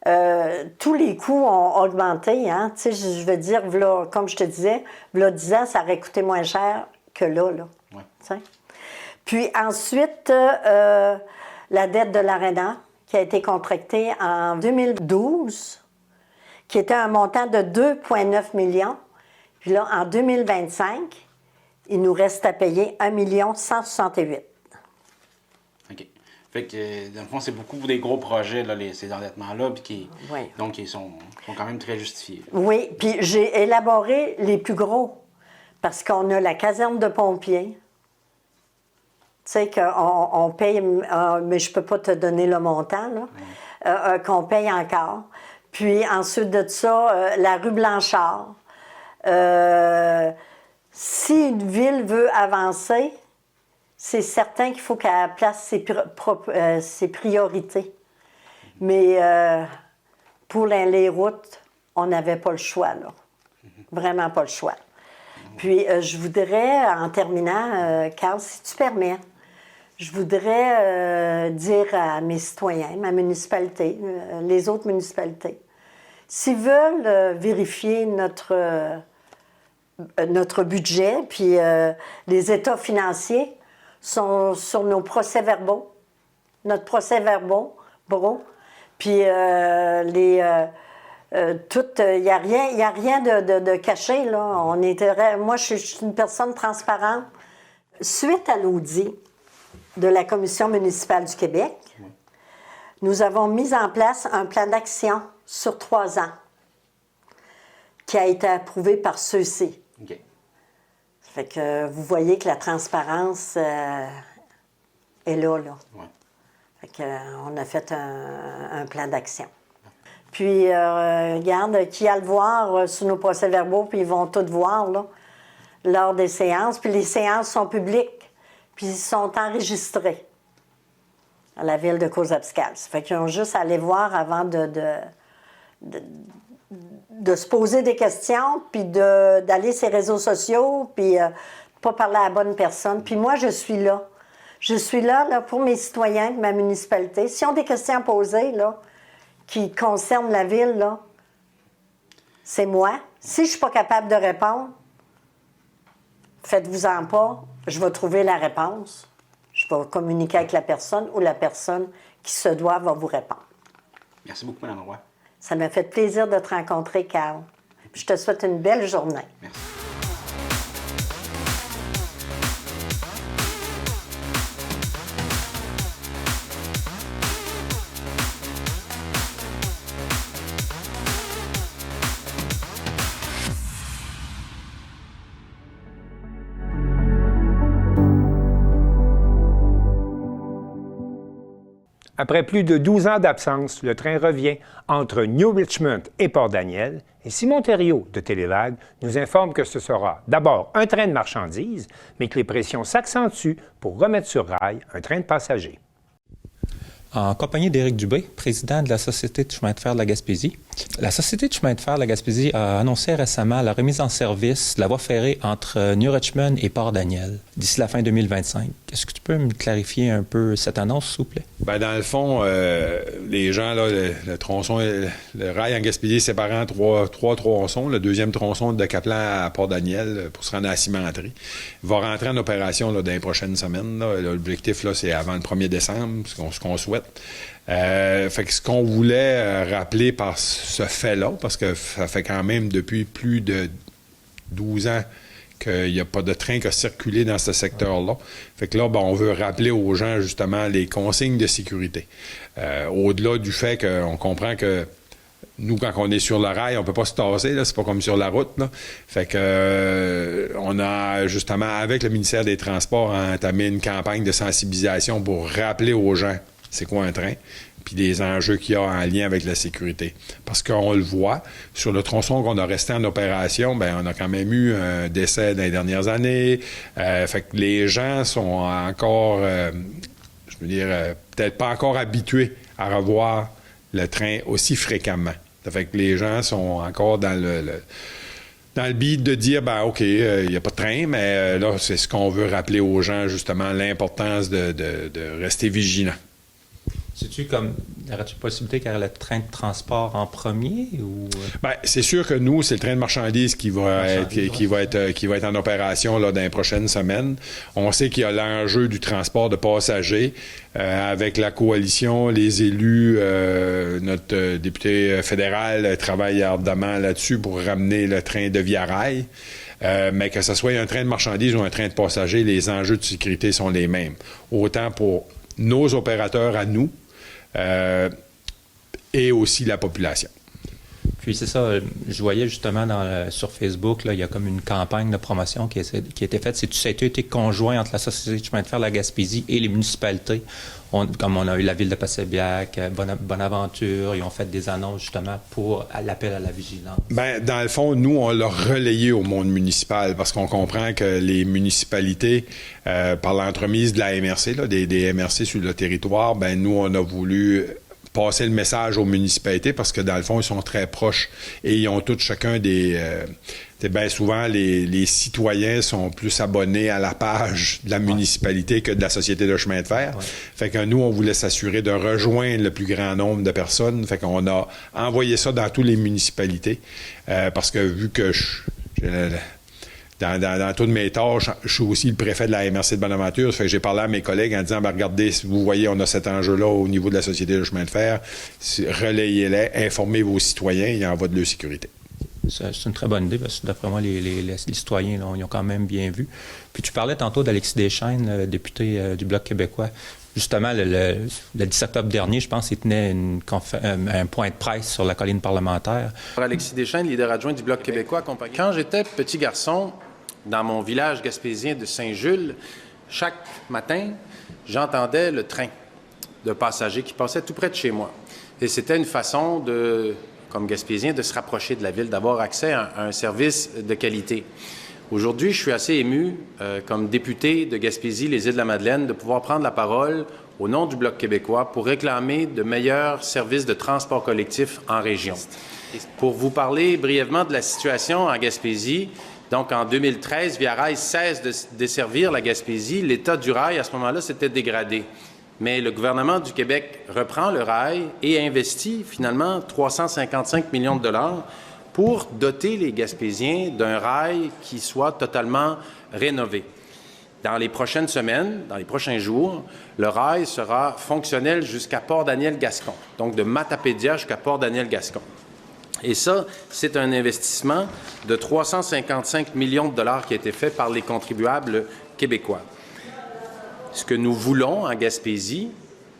les coûts ont augmenté. Hein? Tu sais, je veux dire, v'là, comme je te disais, v'là 10 ans, ça aurait coûté moins cher que là. Ouais. Tu sais? Puis ensuite, la dette de l'Arena, qui a été contractée en 2012, qui était un montant de 2,9 millions. Puis là, en 2025, il nous reste à payer 1 168 000. OK. Fait que, dans le fond, c'est beaucoup des gros projets, là, ces endettements-là, puis donc ils sont quand même très justifiés. Là. Oui, puis j'ai élaboré les plus gros, parce qu'on a la caserne de pompiers. Tu sais qu'on paye, mais je ne peux pas te donner le montant, là, qu'on paye encore. Puis ensuite de ça, la rue Blanchard. Si une ville veut avancer, c'est certain qu'il faut qu'elle place ses priorités. Mais pour les routes, on n'avait pas le choix, là. Vraiment pas le choix. Puis je voudrais, en terminant, Carl, si tu permets, je voudrais dire à mes citoyens, ma municipalité, les autres municipalités, s'ils veulent vérifier notre budget, puis les états financiers sont sur nos procès-verbaux, notre procès-verbaux, puis il n'y a rien de caché, là. Moi, je suis une personne transparente. Suite à l'audit de la Commission municipale du Québec, nous avons mis en place un plan d'action sur 3 ans qui a été approuvé par ceux-ci. OK. Ça fait que vous voyez que la transparence est là. Ouais. Fait que, on a fait un plan d'action. Puis, regarde, qui a le voir sur nos procès-verbaux, puis ils vont tout voir là, lors des séances. Puis les séances sont publiques, puis ils sont enregistrés à la ville de Cours-Abscal. Ça fait qu'ils ont juste à aller voir avant de se poser des questions, puis d'aller sur les réseaux sociaux, puis pas parler à la bonne personne. Puis moi, je suis là. Je suis là pour mes citoyens de ma municipalité. S'ils ont des questions à poser, là, qui concernent la ville, là, c'est moi. Si je ne suis pas capable de répondre, faites-vous-en pas, je vais trouver la réponse. Je vais communiquer avec la personne ou la personne qui se doit va vous répondre. Merci beaucoup, Mme Roy. Ça m'a fait plaisir de te rencontrer, Carl. Puis je te souhaite une belle journée. Merci. Après plus de 12 ans d'absence, le train revient entre New Richmond et Port-Daniel et Simon Thériault de Télévague nous informe que ce sera d'abord un train de marchandises, mais que les pressions s'accentuent pour remettre sur rail un train de passagers. En compagnie d'Éric Dubé, président de la Société de chemin de fer de la Gaspésie, La Société de chemin de fer de la Gaspésie a annoncé récemment la remise en service de la voie ferrée entre New Richmond et Port-Daniel d'ici la fin 2025. Est-ce que tu peux me clarifier un peu cette annonce, s'il vous plaît? Bien, dans le fond, les gens, là, le tronçon, le rail en Gaspésie séparant trois tronçons, le deuxième tronçon de Caplan à Port-Daniel pour se rendre à la cimenterie, va rentrer en opération là, dans les prochaines semaines. Là. L'objectif, là, c'est avant le 1er décembre, ce qu'on souhaite. Fait que ce qu'on voulait rappeler par ce fait-là, parce que ça fait quand même depuis plus de 12 ans qu'il n'y a pas de train qui a circulé dans ce secteur-là. Fait que là, ben, on veut rappeler aux gens, justement, les consignes de sécurité. Au-delà du fait qu'on comprend que nous, quand on est sur le rail, on peut pas se tasser, là, c'est pas comme sur la route, là. Fait que on a, justement, avec le ministère des Transports, entamé une campagne de sensibilisation pour rappeler aux gens c'est quoi un train, puis les enjeux qu'il y a en lien avec la sécurité. Parce qu'on le voit, sur le tronçon qu'on a resté en opération, bien, on a quand même eu un décès dans les dernières années. Fait que les gens sont encore, je veux dire, peut-être pas encore habitués à revoir le train aussi fréquemment. Ça fait que les gens sont encore dans le beat de dire, ben OK, il n'y a pas de train, mais là, c'est ce qu'on veut rappeler aux gens, justement, l'importance de rester vigilant. C'est-tu comme, y aurait-il possibilité qu'il y ait le train de transport en premier ou? Bien, c'est sûr que nous, c'est le train de marchandises qui va être en opération là, dans les prochaines semaines. On sait qu'il y a l'enjeu du transport de passagers avec la coalition, les élus, notre député fédéral travaille ardemment là-dessus pour ramener le train de Via Rail. Mais que ce soit un train de marchandises ou un train de passagers, les enjeux de sécurité sont les mêmes. Autant pour nos opérateurs à nous, et aussi la population. Puis c'est ça, je voyais justement sur Facebook, là, il y a comme une campagne de promotion qui a été faite. Ça a été conjoint entre la Société de chemin de fer de la Gaspésie et les municipalités. Comme on a eu la ville de Passaibiac, Bonaventure, ils ont fait des annonces justement pour l'appel à la vigilance. Bien, dans le fond, nous, on l'a relayé au monde municipal parce qu'on comprend que les municipalités, par l'entremise de la MRC, là, des MRC sur le territoire, bien, nous, on a voulu passer le message aux municipalités parce que, dans le fond, ils sont très proches et ils ont tous chacun des... bien souvent, les citoyens sont plus abonnés à la page de la municipalité que de la Société de chemin de fer. Ouais. Fait que nous, on voulait s'assurer de rejoindre le plus grand nombre de personnes. Fait qu'on a envoyé ça dans toutes les municipalités parce que vu que dans toutes mes tâches, je suis aussi le préfet de la MRC de Bonaventure. Ça fait que j'ai parlé à mes collègues en disant, ben, regardez, si vous voyez, on a cet enjeu-là au niveau de la Société de chemin de fer, relayez-les, informez vos citoyens, il y en va de leur sécurité. C'est une très bonne idée parce que d'après moi, les citoyens là, ils ont quand même bien vu. Puis tu parlais tantôt d'Alexis Deschênes, le député du Bloc québécois. Justement, le 10 octobre dernier, je pense qu'il tenait un point de presse sur la colline parlementaire. Alexis Deschênes, leader adjoint du Bloc québécois. Quand j'étais petit garçon, dans mon village gaspésien de Saint-Jules, chaque matin, j'entendais le train de passagers qui passait tout près de chez moi. Et c'était une façon comme Gaspésien, de se rapprocher de la ville, d'avoir accès à un service de qualité. Aujourd'hui, je suis assez ému, comme député de Gaspésie, les Îles-de-la-Madeleine, de pouvoir prendre la parole au nom du Bloc québécois pour réclamer de meilleurs services de transport collectif en région. Pour vous parler brièvement de la situation en Gaspésie, donc en 2013, Via Rail cesse de desservir la Gaspésie. L'état du rail, à ce moment-là, s'était dégradé. Mais le gouvernement du Québec reprend le rail et investit finalement 355 millions de dollars pour doter les Gaspésiens d'un rail qui soit totalement rénové. Dans les prochaines semaines, dans les prochains jours, le rail sera fonctionnel jusqu'à Port-Daniel-Gascon, donc de Matapédia jusqu'à Port-Daniel-Gascon. Et ça, c'est un investissement de 355 millions de dollars qui a été fait par les contribuables québécois. Ce que nous voulons en Gaspésie,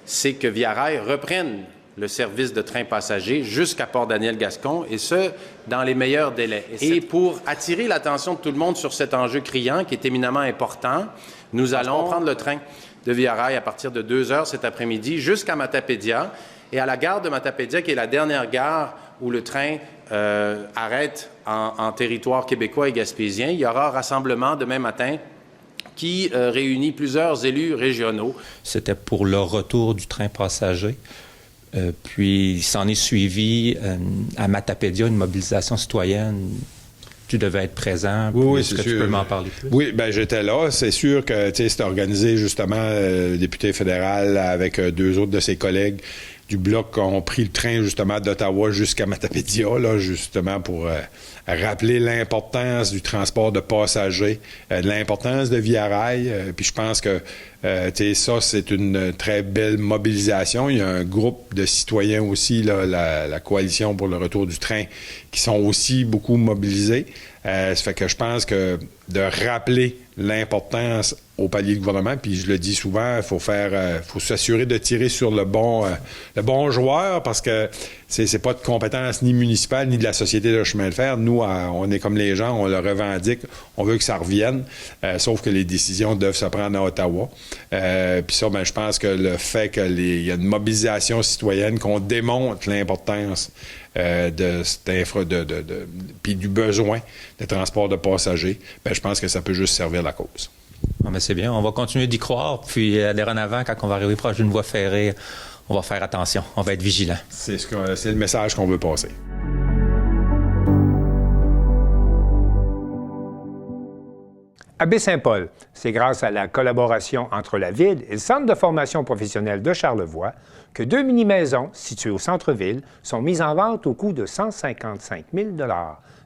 c'est que Via Rail reprenne le service de train passager jusqu'à Port-Daniel-Gascon, et ce, dans les meilleurs délais. Et pour attirer l'attention de tout le monde sur cet enjeu criant, qui est éminemment important, nous allons prendre le train de Via Rail à partir de 2 heures cet après-midi jusqu'à Matapédia. Et à la gare de Matapédia, qui est la dernière gare où le train arrête en territoire québécois et gaspésien, il y aura un rassemblement demain matin qui réunit plusieurs élus régionaux. C'était pour le retour du train passager. Puis, il s'en est suivi à Matapédia, une mobilisation citoyenne. Tu devais être présent. Oui, est-ce que tu peux m'en parler plus? Oui, bien, j'étais là. C'est sûr que c'était organisé justement, le député fédéral avec 2 autres de ses collègues du Bloc ont pris le train justement d'Ottawa jusqu'à Matapédia, là, justement pour rappeler l'importance du transport de passagers, l'importance de Via Rail. Puis je pense que ça, c'est une très belle mobilisation. Il y a un groupe de citoyens aussi, là, la Coalition pour le retour du train, qui sont aussi beaucoup mobilisés. Ça fait que je pense que de rappeler l'importance au palier de gouvernement, puis je le dis souvent, il faut s'assurer de tirer sur le bon joueur, parce que c'est pas de compétence ni municipale ni de la Société de chemin de fer. Nous, on est comme les gens, on le revendique, on veut que ça revienne, sauf que les décisions doivent se prendre à Ottawa. Puis ça, je pense que le fait qu'il y a une mobilisation citoyenne, qu'on démontre l'importance de cette puis du besoin de transport de passagers, je pense que ça peut juste servir la cause. Ah, mais c'est bien, on va continuer d'y croire, puis dorénavant, quand on va arriver proche d'une voie ferrée, on va faire attention, on va être vigilant. C'est le message qu'on veut passer. À Baie-Saint-Paul, c'est grâce à la collaboration entre la Ville et le Centre de formation professionnelle de Charlevoix que 2 mini-maisons situées au centre-ville sont mises en vente au coût de 155 000 $.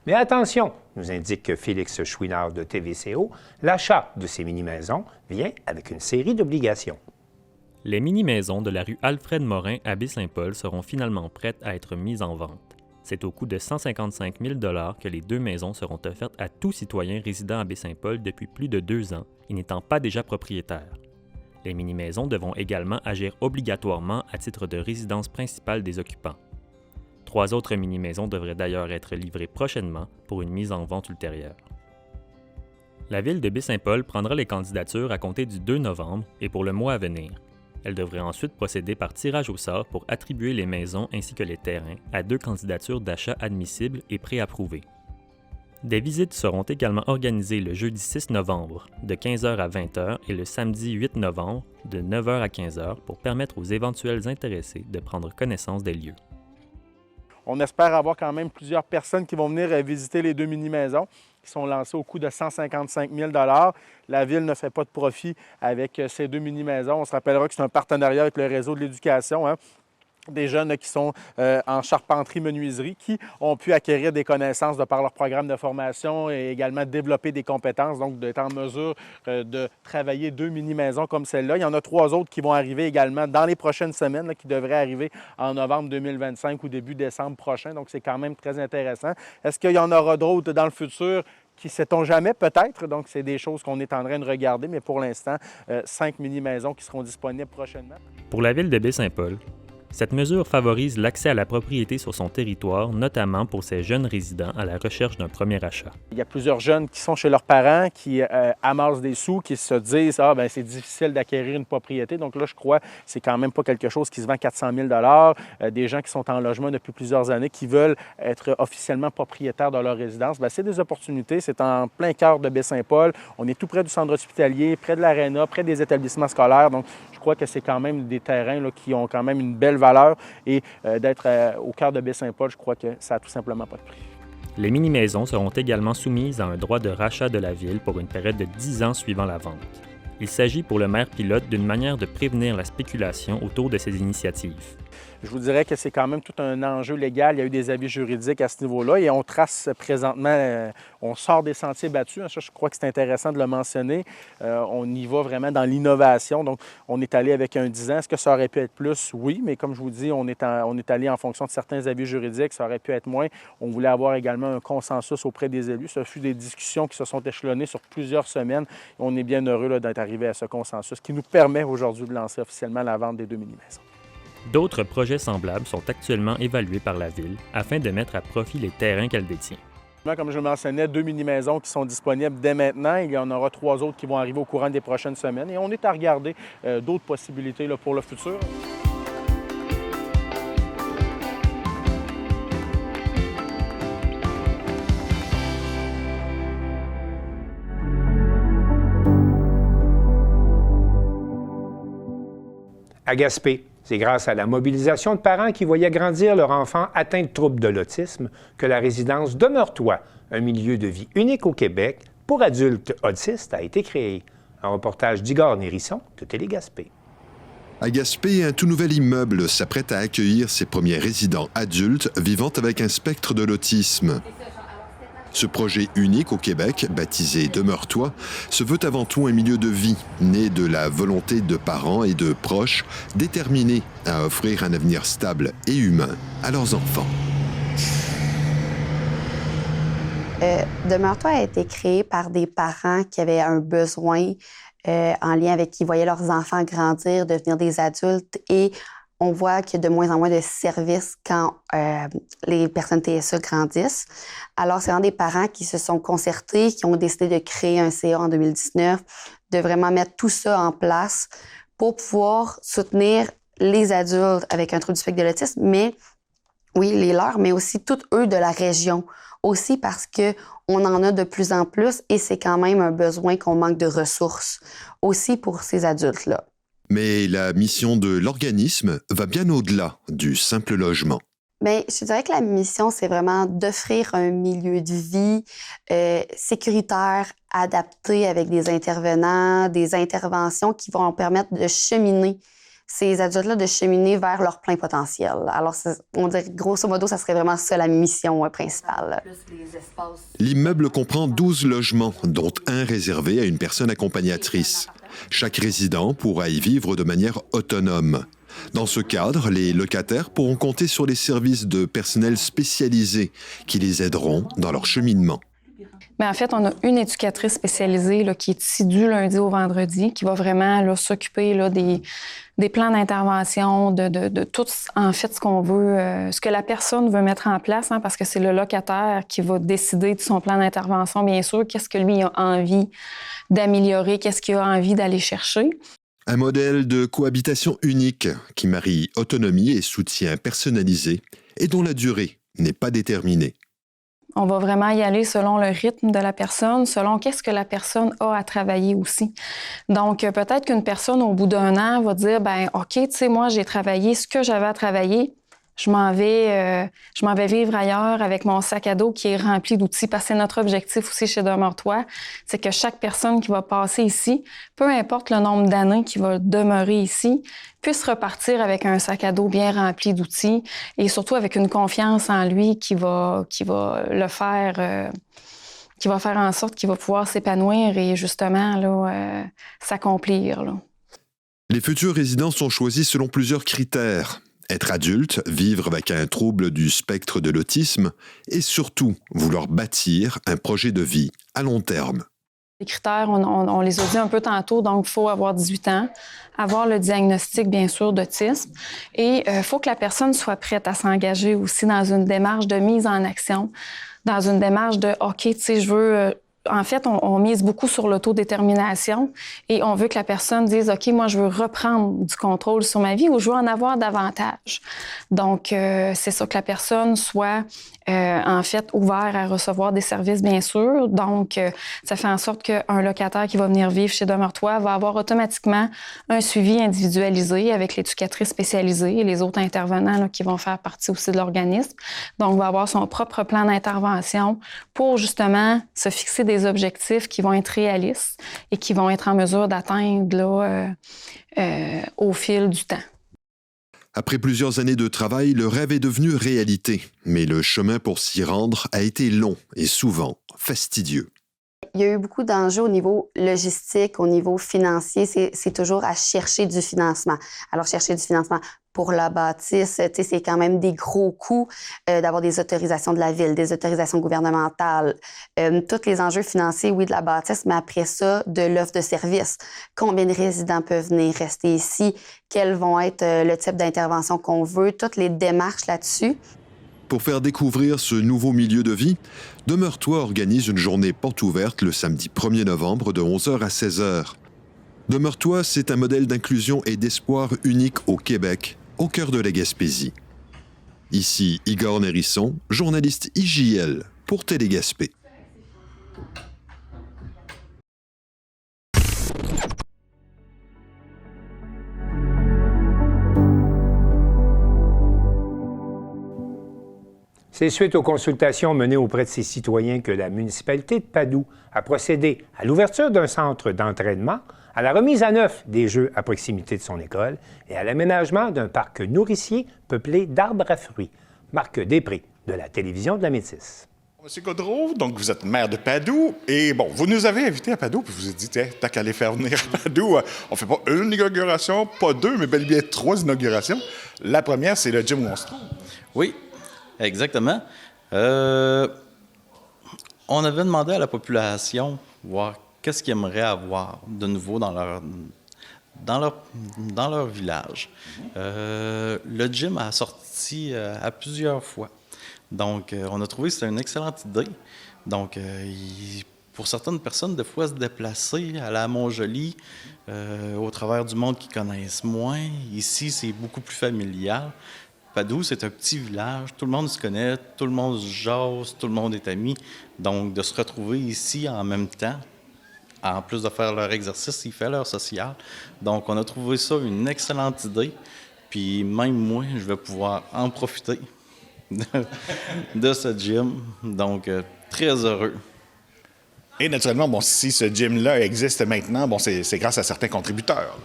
Mais attention, nous indique Félix Chouinard de TVCO, l'achat de ces mini-maisons vient avec une série d'obligations. Les mini-maisons de la rue Alfred-Morin à Baie-Saint-Paul seront finalement prêtes à être mises en vente. C'est au coût de 155 000 $ que les 2 maisons seront offertes à tout citoyen résidant à Baie-Saint-Paul depuis plus de 2 ans et n'étant pas déjà propriétaires. Les mini-maisons devront également agir obligatoirement à titre de résidence principale des occupants. 3 autres mini-maisons devraient d'ailleurs être livrées prochainement pour une mise en vente ultérieure. La Ville de Baie-Saint-Paul prendra les candidatures à compter du 2 novembre et pour le mois à venir. Elle devrait ensuite procéder par tirage au sort pour attribuer les maisons ainsi que les terrains à 2 candidatures d'achat admissibles et préapprouvées. Des visites seront également organisées le jeudi 6 novembre de 15h à 20h et le samedi 8 novembre de 9h à 15h pour permettre aux éventuels intéressés de prendre connaissance des lieux. On espère avoir quand même plusieurs personnes qui vont venir visiter les 2 mini-maisons qui sont lancées au coût de 155 000 $. La Ville ne fait pas de profit avec ces 2 mini-maisons. On se rappellera que c'est un partenariat avec le réseau de l'éducation. Des jeunes qui sont en charpenterie-menuiserie, qui ont pu acquérir des connaissances de par leur programme de formation et également développer des compétences, donc d'être en mesure de travailler 2 mini-maisons comme celle-là. Il y en a 3 autres qui vont arriver également dans les prochaines semaines, là, qui devraient arriver en novembre 2025 ou début décembre prochain, donc c'est quand même très intéressant. Est-ce qu'il y en aura d'autres dans le futur? Qui sait-on jamais, peut-être. Donc, c'est des choses qu'on est en train de regarder, mais pour l'instant, 5 mini-maisons qui seront disponibles prochainement. Pour la Ville de Baie-Saint-Paul, cette mesure favorise l'accès à la propriété sur son territoire, notamment pour ces jeunes résidents à la recherche d'un premier achat. Il y a plusieurs jeunes qui sont chez leurs parents, qui amassent des sous, qui se disent « Ah, bien, c'est difficile d'acquérir une propriété. » Donc là, je crois que c'est quand même pas quelque chose qui se vend 400 000 $. Des gens qui sont en logement depuis plusieurs années, qui veulent être officiellement propriétaires de leur résidence. Bien, c'est des opportunités. C'est en plein cœur de Baie-Saint-Paul. On est tout près du centre hospitalier, près de l'aréna, près des établissements scolaires. Donc, je crois que c'est quand même des terrains là, qui ont quand même une belle valeur et d'être au cœur de Baie-Saint-Paul, je crois que ça n'a tout simplement pas de prix. Les mini-maisons seront également soumises à un droit de rachat de la Ville pour une période de 10 ans suivant la vente. Il s'agit pour le maire pilote d'une manière de prévenir la spéculation autour de ces initiatives. Je vous dirais que c'est quand même tout un enjeu légal. Il y a eu des avis juridiques à ce niveau-là et on trace présentement, on sort des sentiers battus. Ça, je crois que c'est intéressant de le mentionner. On y va vraiment dans l'innovation. Donc, on est allé avec un 10 ans. Est-ce que ça aurait pu être plus? Oui, mais comme je vous dis, on est allé en fonction de certains avis juridiques. Ça aurait pu être moins. On voulait avoir également un consensus auprès des élus. Ça fut des discussions qui se sont échelonnées sur plusieurs semaines. On est bien heureux là, d'être arrivé à ce consensus qui nous permet aujourd'hui de lancer officiellement la vente des 2 mini-maisons. D'autres projets semblables sont actuellement évalués par la Ville afin de mettre à profit les terrains qu'elle détient. Comme je le mentionnais, 2 mini-maisons qui sont disponibles dès maintenant. Il y en aura 3 autres qui vont arriver au courant des prochaines semaines. Et on est à regarder d'autres possibilités là, pour le futur. À Gaspé, C'est grâce à la mobilisation de parents qui voyaient grandir leur enfant atteint de troubles de l'autisme que la résidence Demeure-toi, un milieu de vie unique au Québec pour adultes autistes, a été créée. Un reportage d'Igor Nérisson de Télé-Gaspé. À Gaspé, un tout nouvel immeuble s'apprête à accueillir ses premiers résidents adultes vivant avec un spectre de l'autisme. Ce projet unique au Québec, baptisé Demeure-toi, se veut avant tout un milieu de vie, né de la volonté de parents et de proches déterminés à offrir un avenir stable et humain à leurs enfants. Demeure-toi a été créé par des parents qui avaient un besoin en lien avec qui voyaient leurs enfants grandir, devenir des adultes, et on voit qu'il y a de moins en moins de services quand les personnes TSA grandissent. Alors, c'est vraiment des parents qui se sont concertés, qui ont décidé de créer un CA en 2019, de vraiment mettre tout ça en place pour pouvoir soutenir les adultes avec un trouble du spectre de l'autisme, mais oui, les leurs, mais aussi tous eux de la région. Aussi parce qu'on en a de plus en plus et c'est quand même un besoin qu'on manque de ressources aussi pour ces adultes-là. Mais la mission de l'organisme va bien au-delà du simple logement. Bien, je dirais que la mission, c'est vraiment d'offrir un milieu de vie sécuritaire, adapté avec des intervenants, des interventions qui vont permettre de cheminer ces adultes-là, de cheminer vers leur plein potentiel. Alors, on dirait grosso modo, ça serait vraiment ça la mission principale. L'immeuble comprend 12 logements, dont un réservé à une personne accompagnatrice. Chaque résident pourra y vivre de manière autonome. Dans ce cadre, les locataires pourront compter sur les services de personnel spécialisé qui les aideront dans leur cheminement. Mais en fait, on a une éducatrice spécialisée là, qui est ici du lundi au vendredi, qui va vraiment là, s'occuper là, des plans d'intervention, de tout en fait ce qu'on veut, ce que la personne veut mettre en place, parce que c'est le locataire qui va décider de son plan d'intervention, bien sûr, qu'est-ce que lui a envie d'améliorer, qu'est-ce qu'il a envie d'aller chercher. Un modèle de cohabitation unique qui marie autonomie et soutien personnalisé et dont la durée n'est pas déterminée. On va vraiment y aller selon le rythme de la personne, selon qu'est-ce que la personne a à travailler aussi. Donc, peut-être qu'une personne, au bout d'un an, va dire, ben OK, tu sais, moi, j'ai travaillé ce que j'avais à travailler. Je m'en vais vivre ailleurs avec mon sac à dos qui est rempli d'outils. Parce que c'est notre objectif aussi chez Demeure-toi, c'est que chaque personne qui va passer ici, peu importe le nombre d'années qui va demeurer ici, puisse repartir avec un sac à dos bien rempli d'outils et surtout avec une confiance en lui qui va le faire, qui va faire en sorte qu'il va pouvoir s'épanouir et justement là, s'accomplir. Là. Les futurs résidents sont choisis selon plusieurs critères. Être adulte, vivre avec un trouble du spectre de l'autisme et surtout vouloir bâtir un projet de vie à long terme. Les critères, on les a dit un peu tantôt, donc il faut avoir 18 ans, avoir le diagnostic, bien sûr, d'autisme et il faut que la personne soit prête à s'engager aussi dans une démarche de mise en action, dans une démarche de « OK, tu sais, je veux… » En fait, on mise beaucoup sur l'autodétermination et on veut que la personne dise « OK, moi, je veux reprendre du contrôle sur ma vie ou je veux en avoir davantage. » Donc, c'est ça, que la personne soit en fait ouvert à recevoir des services, bien sûr. Donc, ça fait en sorte qu'un locataire qui va venir vivre chez Demeure-toi va avoir automatiquement un suivi individualisé avec l'éducatrice spécialisée et les autres intervenants là, qui vont faire partie aussi de l'organisme. Donc, va avoir son propre plan d'intervention pour justement se fixer des objectifs qui vont être réalistes et qui vont être en mesure d'atteindre là, au fil du temps. Après plusieurs années de travail, le rêve est devenu réalité. Mais le chemin pour s'y rendre a été long et souvent fastidieux. Il y a eu beaucoup d'enjeux au niveau logistique, au niveau financier. C'est toujours à chercher du financement. Alors, chercher du financement pour la bâtisse, c'est quand même des gros coûts d'avoir des autorisations de la ville, des autorisations gouvernementales, tous les enjeux financiers, oui, de la bâtisse, mais après ça, de l'offre de services. Combien de résidents peuvent venir rester ici? Quels vont être le type d'intervention qu'on veut? Toutes les démarches là-dessus. Pour faire découvrir ce nouveau milieu de vie, Demeure-toi organise une journée porte ouverte le samedi 1er novembre de 11h à 16h. Demeure-toi, c'est un modèle d'inclusion et d'espoir unique au Québec, au cœur de la Gaspésie. Ici Igor Nérisson, journaliste IJL pour Télé-Gaspé. C'est suite aux consultations menées auprès de ces citoyens que la municipalité de Padoue a procédé à l'ouverture d'un centre d'entraînement, à la remise à neuf des jeux à proximité de son école et à l'aménagement d'un parc nourricier peuplé d'arbres à fruits. Marc Després, de la télévision de la Métisse. Monsieur Gaudreau, donc vous êtes maire de Padoue, et bon, vous nous avez invités à Padoue, puis vous vous êtes dit, tiens, tant qu'à aller faire venir à Padoue, on fait pas une inauguration, pas deux, mais bel et bien 3 inaugurations. La première, c'est le gym où on se trouve. Oui, exactement. On avait demandé à la population voir qu'est-ce qu'ils aimeraient avoir de nouveau dans leur village. Le gym a sorti à plusieurs fois. Donc, on a trouvé que c'était une excellente idée. Donc, pour certaines personnes, des fois, se déplacer, aller à Montjoly, au travers du monde qu'ils connaissent moins. Ici, c'est beaucoup plus familial. Padoue, c'est un petit village. Tout le monde se connaît, tout le monde se jase, tout le monde est ami. Donc, de se retrouver ici en même temps, en plus de faire leur exercice, ils font leur social. Donc, on a trouvé ça une excellente idée. Puis, même moi, je vais pouvoir en profiter de ce gym. Donc, très heureux. Et naturellement, bon, si ce gym-là existe maintenant, bon, c'est grâce à certains contributeurs.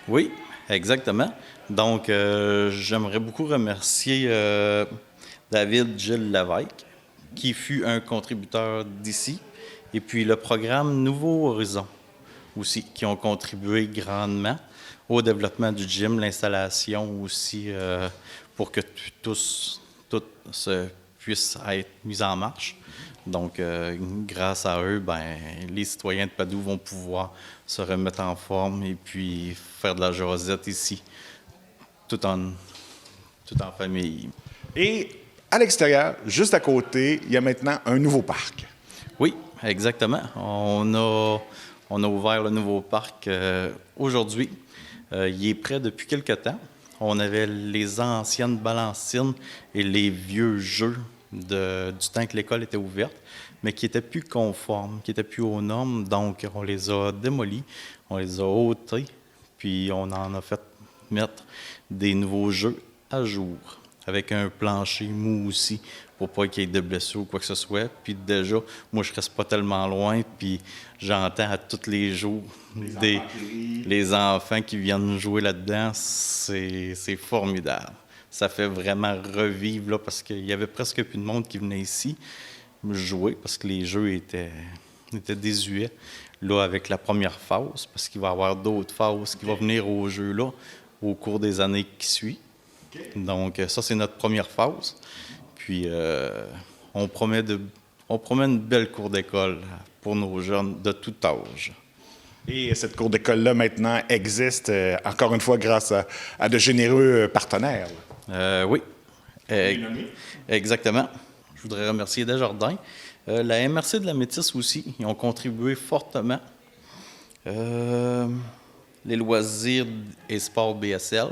Oui, exactement. Donc, j'aimerais beaucoup remercier David Gilles Lévesque, qui fut un contributeur d'ici, et puis le programme Nouveau Horizon aussi, qui ont contribué grandement au développement du gym, l'installation aussi, pour que tout puisse être mis en marche. Donc, grâce à eux, les citoyens de Padoue vont pouvoir se remettre en forme et puis faire de la jasette ici, tout en famille. Et à l'extérieur, juste à côté, il y a maintenant un nouveau parc. Oui, exactement. On a ouvert le nouveau parc aujourd'hui. Il est prêt depuis quelque temps. On avait les anciennes balancines et les vieux jeux du temps que l'école était ouverte, mais qui n'étaient plus conformes, qui n'étaient plus aux normes. Donc, on les a démolis, on les a ôtés, puis on en a fait mettre des nouveaux jeux à jour, avec un plancher mou aussi, pour pas qu'il y ait de blessures ou quoi que ce soit. Puis déjà, moi, je reste pas tellement loin, puis j'entends à tous les jours les enfants qui viennent jouer là-dedans. C'est formidable. Ça fait vraiment revivre, là, parce qu'il y avait presque plus de monde qui venait ici jouer, parce que les jeux étaient désuets. Là, avec la première phase, parce qu'il va y avoir d'autres phases qui vont venir au jeu là au cours des années qui suivent. Okay. Donc, ça, c'est notre première phase. Puis, on promet une belle cour d'école pour nos jeunes de tout âge. Et cette cour d'école-là, maintenant, existe, encore une fois, grâce à de généreux partenaires. Oui, exactement. Je voudrais remercier Desjardins. La MRC de la Métisse aussi, ils ont contribué fortement. Les loisirs et sports BSL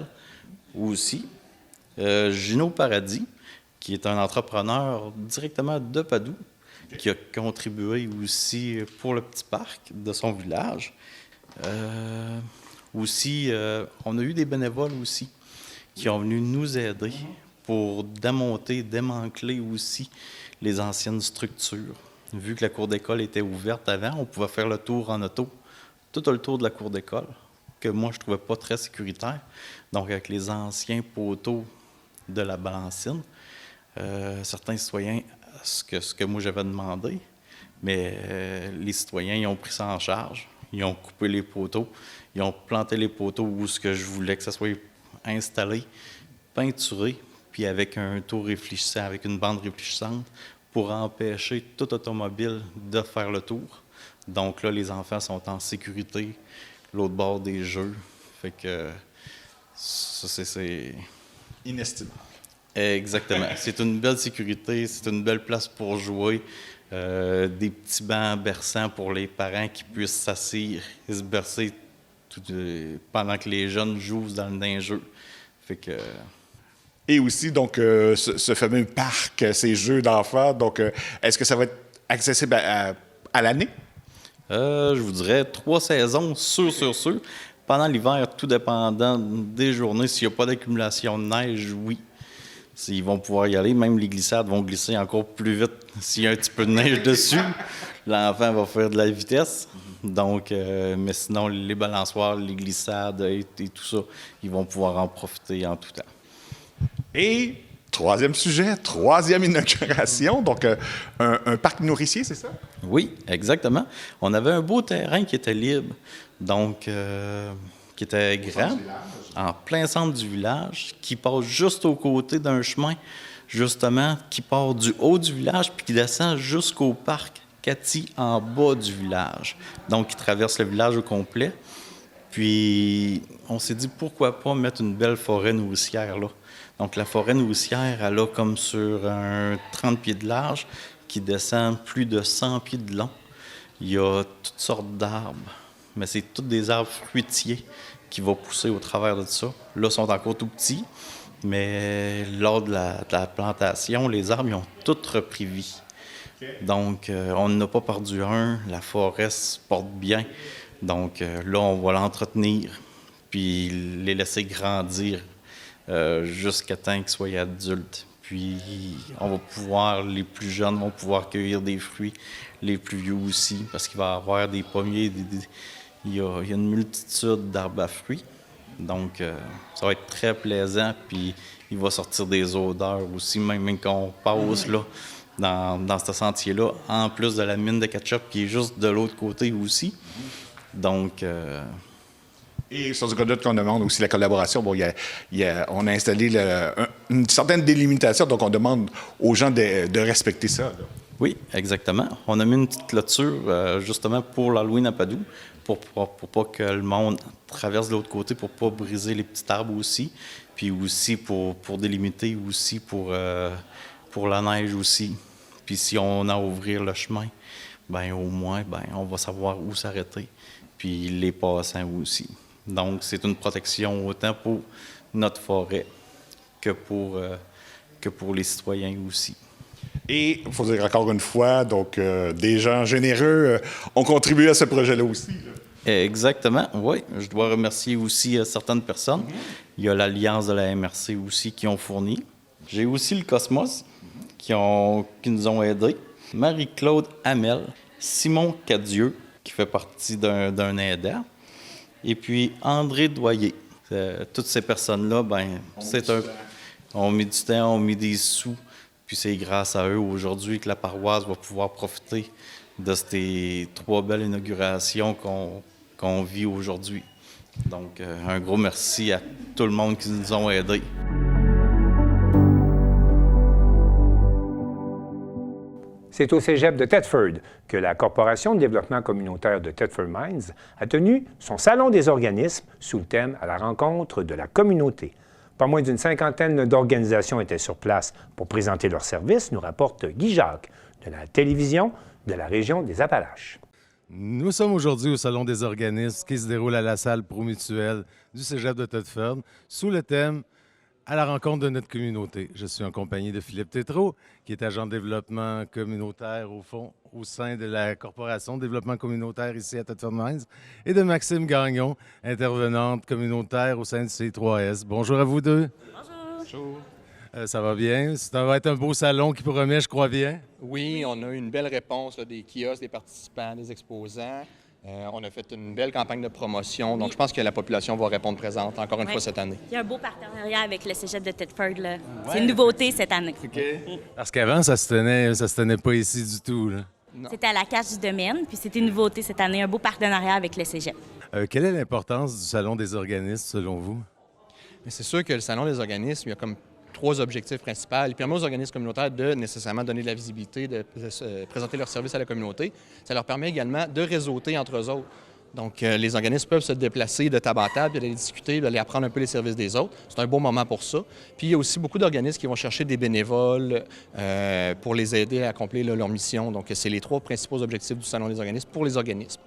aussi. Gino Paradis, qui est un entrepreneur directement de Padoue, qui a contribué aussi pour le petit parc de son village. Aussi, on a eu des bénévoles aussi qui ont venu nous aider pour démonter, démanteler aussi les anciennes structures. Vu que la cour d'école était ouverte avant, on pouvait faire le tour en auto, tout le tour de la cour d'école, que moi, je ne trouvais pas très sécuritaire. Donc, avec les anciens poteaux de la balancine, certains citoyens, ce que moi j'avais demandé, mais les citoyens, ils ont pris ça en charge. Ils ont coupé les poteaux, ils ont planté les poteaux où ce que je voulais que ça soit installé, peinturé, puis avec un tour réfléchissant, avec une bande réfléchissante, pour empêcher tout automobile de faire le tour. Donc là, les enfants sont en sécurité, l'autre bord des jeux. Fait que ça, c'est inestimable. Exactement. C'est une belle sécurité, c'est une belle place pour jouer. Des petits bancs berçants pour les parents qui puissent s'asseoir et se bercer pendant que les jeunes jouent dans le jeu. Fait que... Et aussi, donc, ce fameux parc, ces jeux d'enfants, donc, est-ce que ça va être accessible à l'année? Je vous dirais 3 saisons, sûr. Pendant l'hiver, tout dépendant des journées, s'il n'y a pas d'accumulation de neige, oui. Ils vont pouvoir y aller. Même les glissades vont glisser encore plus vite s'il y a un petit peu de neige dessus. L'enfant va faire de la vitesse. Donc, mais sinon, les balançoires, les glissades et tout ça, ils vont pouvoir en profiter en tout temps. Et troisième sujet, troisième inauguration, donc un parc nourricier, c'est ça? Oui, exactement. On avait un beau terrain qui était libre, donc qui était grand, en plein centre du village, qui passe juste aux côtés d'un chemin, justement, qui part du haut du village puis qui descend jusqu'au parc Cathy en bas du village. Donc, qui traverse le village au complet. Puis, on s'est dit, pourquoi pas mettre une belle forêt nourricière là? Donc, la forêt nourricière, elle a comme sur un 30 pieds de large qui descend plus de 100 pieds de long. Il y a toutes sortes d'arbres, mais c'est tous des arbres fruitiers qui vont pousser au travers de ça. Là, ils sont encore tout petits, mais lors de la plantation, les arbres, ils ont tous repris vie. Donc, on n'a pas perdu un. La forêt se porte bien. Donc, là, on va l'entretenir puis les laisser grandir jusqu'à temps qu'ils soient adultes. Puis, on va pouvoir, les plus jeunes vont pouvoir cueillir des fruits, les plus vieux aussi, parce qu'il va y avoir des pommiers, il y a une multitude d'arbres à fruits. Donc, ça va être très plaisant, puis il va sortir des odeurs aussi, même quand on passe là, dans ce sentier-là, en plus de la mine de ketchup qui est juste de l'autre côté aussi. Donc... Et sur ce cas-là, qu'on demande aussi la collaboration. Bon, on a installé une certaine délimitation, donc on demande aux gens de respecter ça. Là. Oui, exactement. On a mis une petite clôture justement pour l'Halloween à Padoue, pour pas que le monde traverse de l'autre côté, pour pas briser les petits arbres aussi, puis aussi pour délimiter aussi pour la neige aussi. Puis si on a à ouvrir le chemin, bien au moins, on va savoir où s'arrêter, puis les passants aussi. Donc, c'est une protection autant pour notre forêt que pour les citoyens aussi. Et il faut dire encore une fois, donc des gens généreux ont contribué à ce projet-là aussi. Là. Exactement, oui. Je dois remercier aussi certaines personnes. Il y a l'Alliance de la MRC aussi qui ont fourni. J'ai aussi le Cosmos qui nous ont aidés. Marie-Claude Hamel, Simon Cadieux qui fait partie d'un aidant. Et puis André Doyer. Toutes ces personnes-là, on met du temps, on met des sous. Puis c'est grâce à eux aujourd'hui que la paroisse va pouvoir profiter de ces 3 belles inaugurations qu'on vit aujourd'hui. Donc, un gros merci à tout le monde qui nous ont aidés. C'est au cégep de Thetford que la Corporation de développement communautaire de Thetford Mines a tenu son Salon des organismes sous le thème « À la rencontre de la communauté ». Pas moins d'une 50aine d'organisations étaient sur place pour présenter leurs services, nous rapporte Guy Jacques de la télévision de la région des Appalaches. Nous sommes aujourd'hui au Salon des organismes qui se déroule à la salle Promutuelle du cégep de Thetford sous le thème « À la rencontre de notre communauté ». Je suis en compagnie de Philippe Tétrault, qui est agent de développement communautaire au sein de la Corporation de développement communautaire ici à Thetford Mines, et de Maxime Gagnon, intervenante communautaire au sein du C3S. Bonjour à vous deux. Bonjour. Ça va bien? Ça va être un beau salon qui promet, je crois bien. Oui, on a eu une belle réponse là, des kiosques, des participants, des exposants. On a fait une belle campagne de promotion, donc je pense que la population va répondre présente encore une fois cette année. Il y a un beau partenariat avec le cégep de Thetford. Là. C'est une nouveauté cette année. Okay. Parce qu'avant, ça se tenait pas ici du tout. Là. C'était à la Cache du Domaine, puis c'était une nouveauté cette année, un beau partenariat avec le cégep. Quelle est l'importance du Salon des organismes, selon vous? C'est sûr que le Salon des organismes, il y a comme 3 objectifs principaux. Il permet aux organismes communautaires de nécessairement donner de la visibilité, de présenter leurs services à la communauté. Ça leur permet également de réseauter entre eux autres. Donc, les organismes peuvent se déplacer de table en table, d'aller discuter, d'aller apprendre un peu les services des autres. C'est un bon moment pour ça. Puis, il y a aussi beaucoup d'organismes qui vont chercher des bénévoles pour les aider à accomplir leur mission. Donc, c'est les 3 principaux objectifs du Salon des organismes pour les organismes.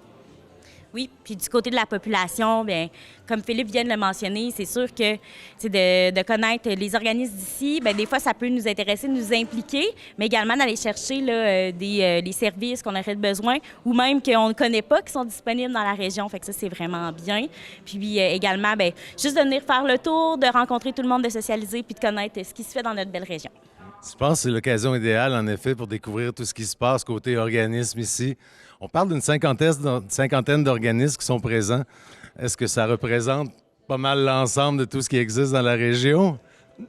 Oui, puis du côté de la population, bien, comme Philippe vient de le mentionner, c'est sûr que de connaître les organismes d'ici, bien, des fois, ça peut nous intéresser, nous impliquer, mais également d'aller chercher là, les services qu'on aurait besoin ou même qu'on ne connaît pas, qui sont disponibles dans la région. Fait que ça, c'est vraiment bien. Puis également, bien, juste de venir faire le tour, de rencontrer tout le monde, de socialiser puis de connaître ce qui se fait dans notre belle région. Je pense que c'est l'occasion idéale, en effet, pour découvrir tout ce qui se passe côté organisme ici. On parle d'une cinquantaine d'organismes qui sont présents. Est-ce que ça représente pas mal l'ensemble de tout ce qui existe dans la région?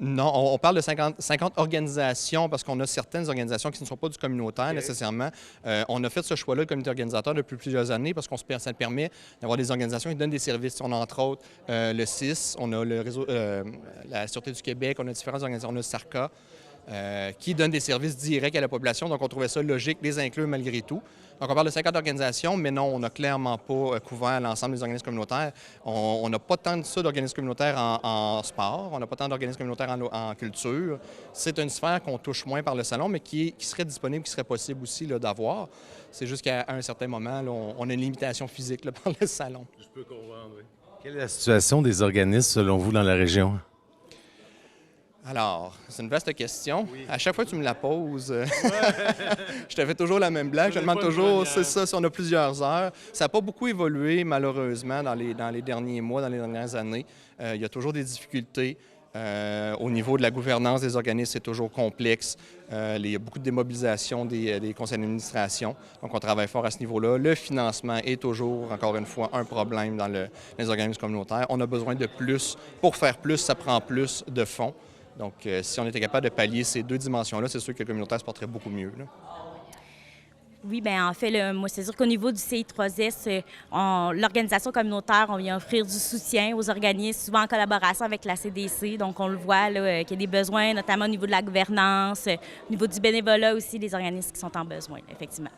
Non, on parle de 50 organisations parce qu'on a certaines organisations qui ne sont pas du communautaire nécessairement. On a fait ce choix-là, le comité organisateur, depuis plusieurs années parce que ça permet d'avoir des organisations qui donnent des services. On a entre autres le CIS, on a le réseau, la Sûreté du Québec, on a différentes organisations, on a le SARCA. Qui donnent des services directs à la population. Donc, on trouvait ça logique de les inclure malgré tout. Donc, on parle de 50 organisations, mais non, on n'a clairement pas couvert l'ensemble des organismes communautaires. On n'a pas tant de ça d'organismes communautaires en sport, on n'a pas tant d'organismes communautaires en culture. C'est une sphère qu'on touche moins par le salon, mais qui serait disponible, qui serait possible aussi d'avoir. C'est juste qu'à un certain moment, là, on a une limitation physique là, par le salon. Je peux comprendre, oui. Quelle est la situation des organismes, selon vous, dans la région? Alors, c'est une vaste question. Oui. À chaque fois que tu me la poses, je te fais toujours la même blague. Je te demande toujours, c'est ça, si on a plusieurs heures. Ça n'a pas beaucoup évolué, malheureusement, dans les derniers mois, dans les dernières années. Il y a toujours des difficultés. Au niveau de la gouvernance des organismes, c'est toujours complexe. Il y a beaucoup de démobilisation des conseils d'administration. Donc, on travaille fort à ce niveau-là. Le financement est toujours, encore une fois, un problème dans les organismes communautaires. On a besoin de plus. Pour faire plus, ça prend plus de fonds. Donc, si on était capable de pallier ces deux dimensions-là, c'est sûr que le communautaire se porterait beaucoup mieux. Là. Oui, bien en fait, moi, c'est sûr qu'au niveau du CI3S, l'organisation communautaire, on vient offrir du soutien aux organismes, souvent en collaboration avec la CDC. Donc, on le voit là, qu'il y a des besoins, notamment au niveau de la gouvernance, au niveau du bénévolat aussi, des organismes qui sont en besoin, effectivement.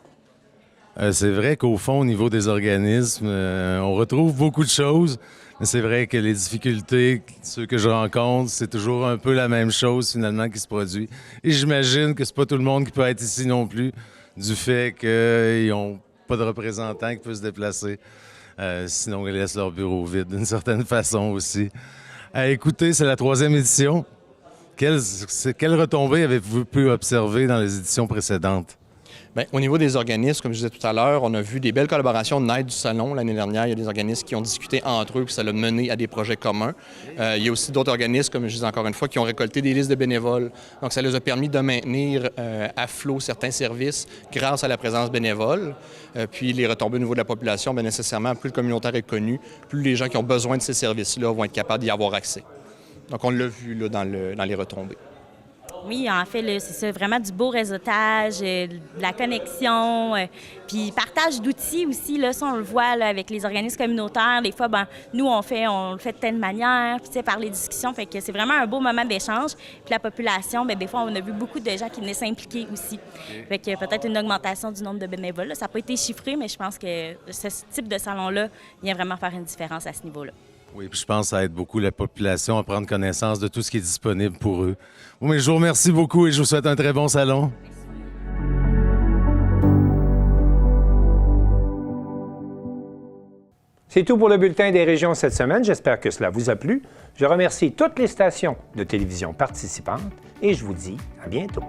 C'est vrai qu'au fond, au niveau des organismes, on retrouve beaucoup de choses. Mais c'est vrai que les difficultés, ceux que je rencontre, c'est toujours un peu la même chose finalement qui se produit. Et j'imagine que c'est pas tout le monde qui peut être ici non plus, du fait qu'ils n'ont pas de représentants qui peuvent se déplacer. Sinon, ils laissent leur bureau vide d'une certaine façon aussi. Écoutez, c'est la 3e édition. Quelles retombées avez-vous pu observer dans les éditions précédentes? Bien, au niveau des organismes, comme je disais tout à l'heure, on a vu des belles collaborations de Naître du Salon. L'année dernière, il y a des organismes qui ont discuté entre eux, puis ça l'a mené à des projets communs. Il y a aussi d'autres organismes, comme je disais encore une fois, qui ont récolté des listes de bénévoles. Donc, ça les a permis de maintenir à flot certains services grâce à la présence bénévole. Puis, les retombées au niveau de la population, bien nécessairement, plus le communautaire est connu, plus les gens qui ont besoin de ces services-là vont être capables d'y avoir accès. Donc, on l'a vu là, dans les retombées. Oui, en fait, c'est ça, vraiment du beau réseautage, de la connexion, puis partage d'outils aussi, là, ça, on le voit là, avec les organismes communautaires. Des fois, ben, nous, on le fait de telle manière, puis par les discussions, fait que c'est vraiment un beau moment d'échange. Puis la population, bien, des fois, on a vu beaucoup de gens qui venaient s'impliquer aussi. Fait que peut-être une augmentation du nombre de bénévoles. Là. Ça n'a pas été chiffré, mais je pense que ce type de salon-là vient vraiment faire une différence à ce niveau-là. Oui, puis je pense que ça aide beaucoup la population à prendre connaissance de tout ce qui est disponible pour eux. Bon, mais je vous remercie beaucoup et je vous souhaite un très bon salon. C'est tout pour le bulletin des régions cette semaine. J'espère que cela vous a plu. Je remercie toutes les stations de télévision participantes et je vous dis à bientôt.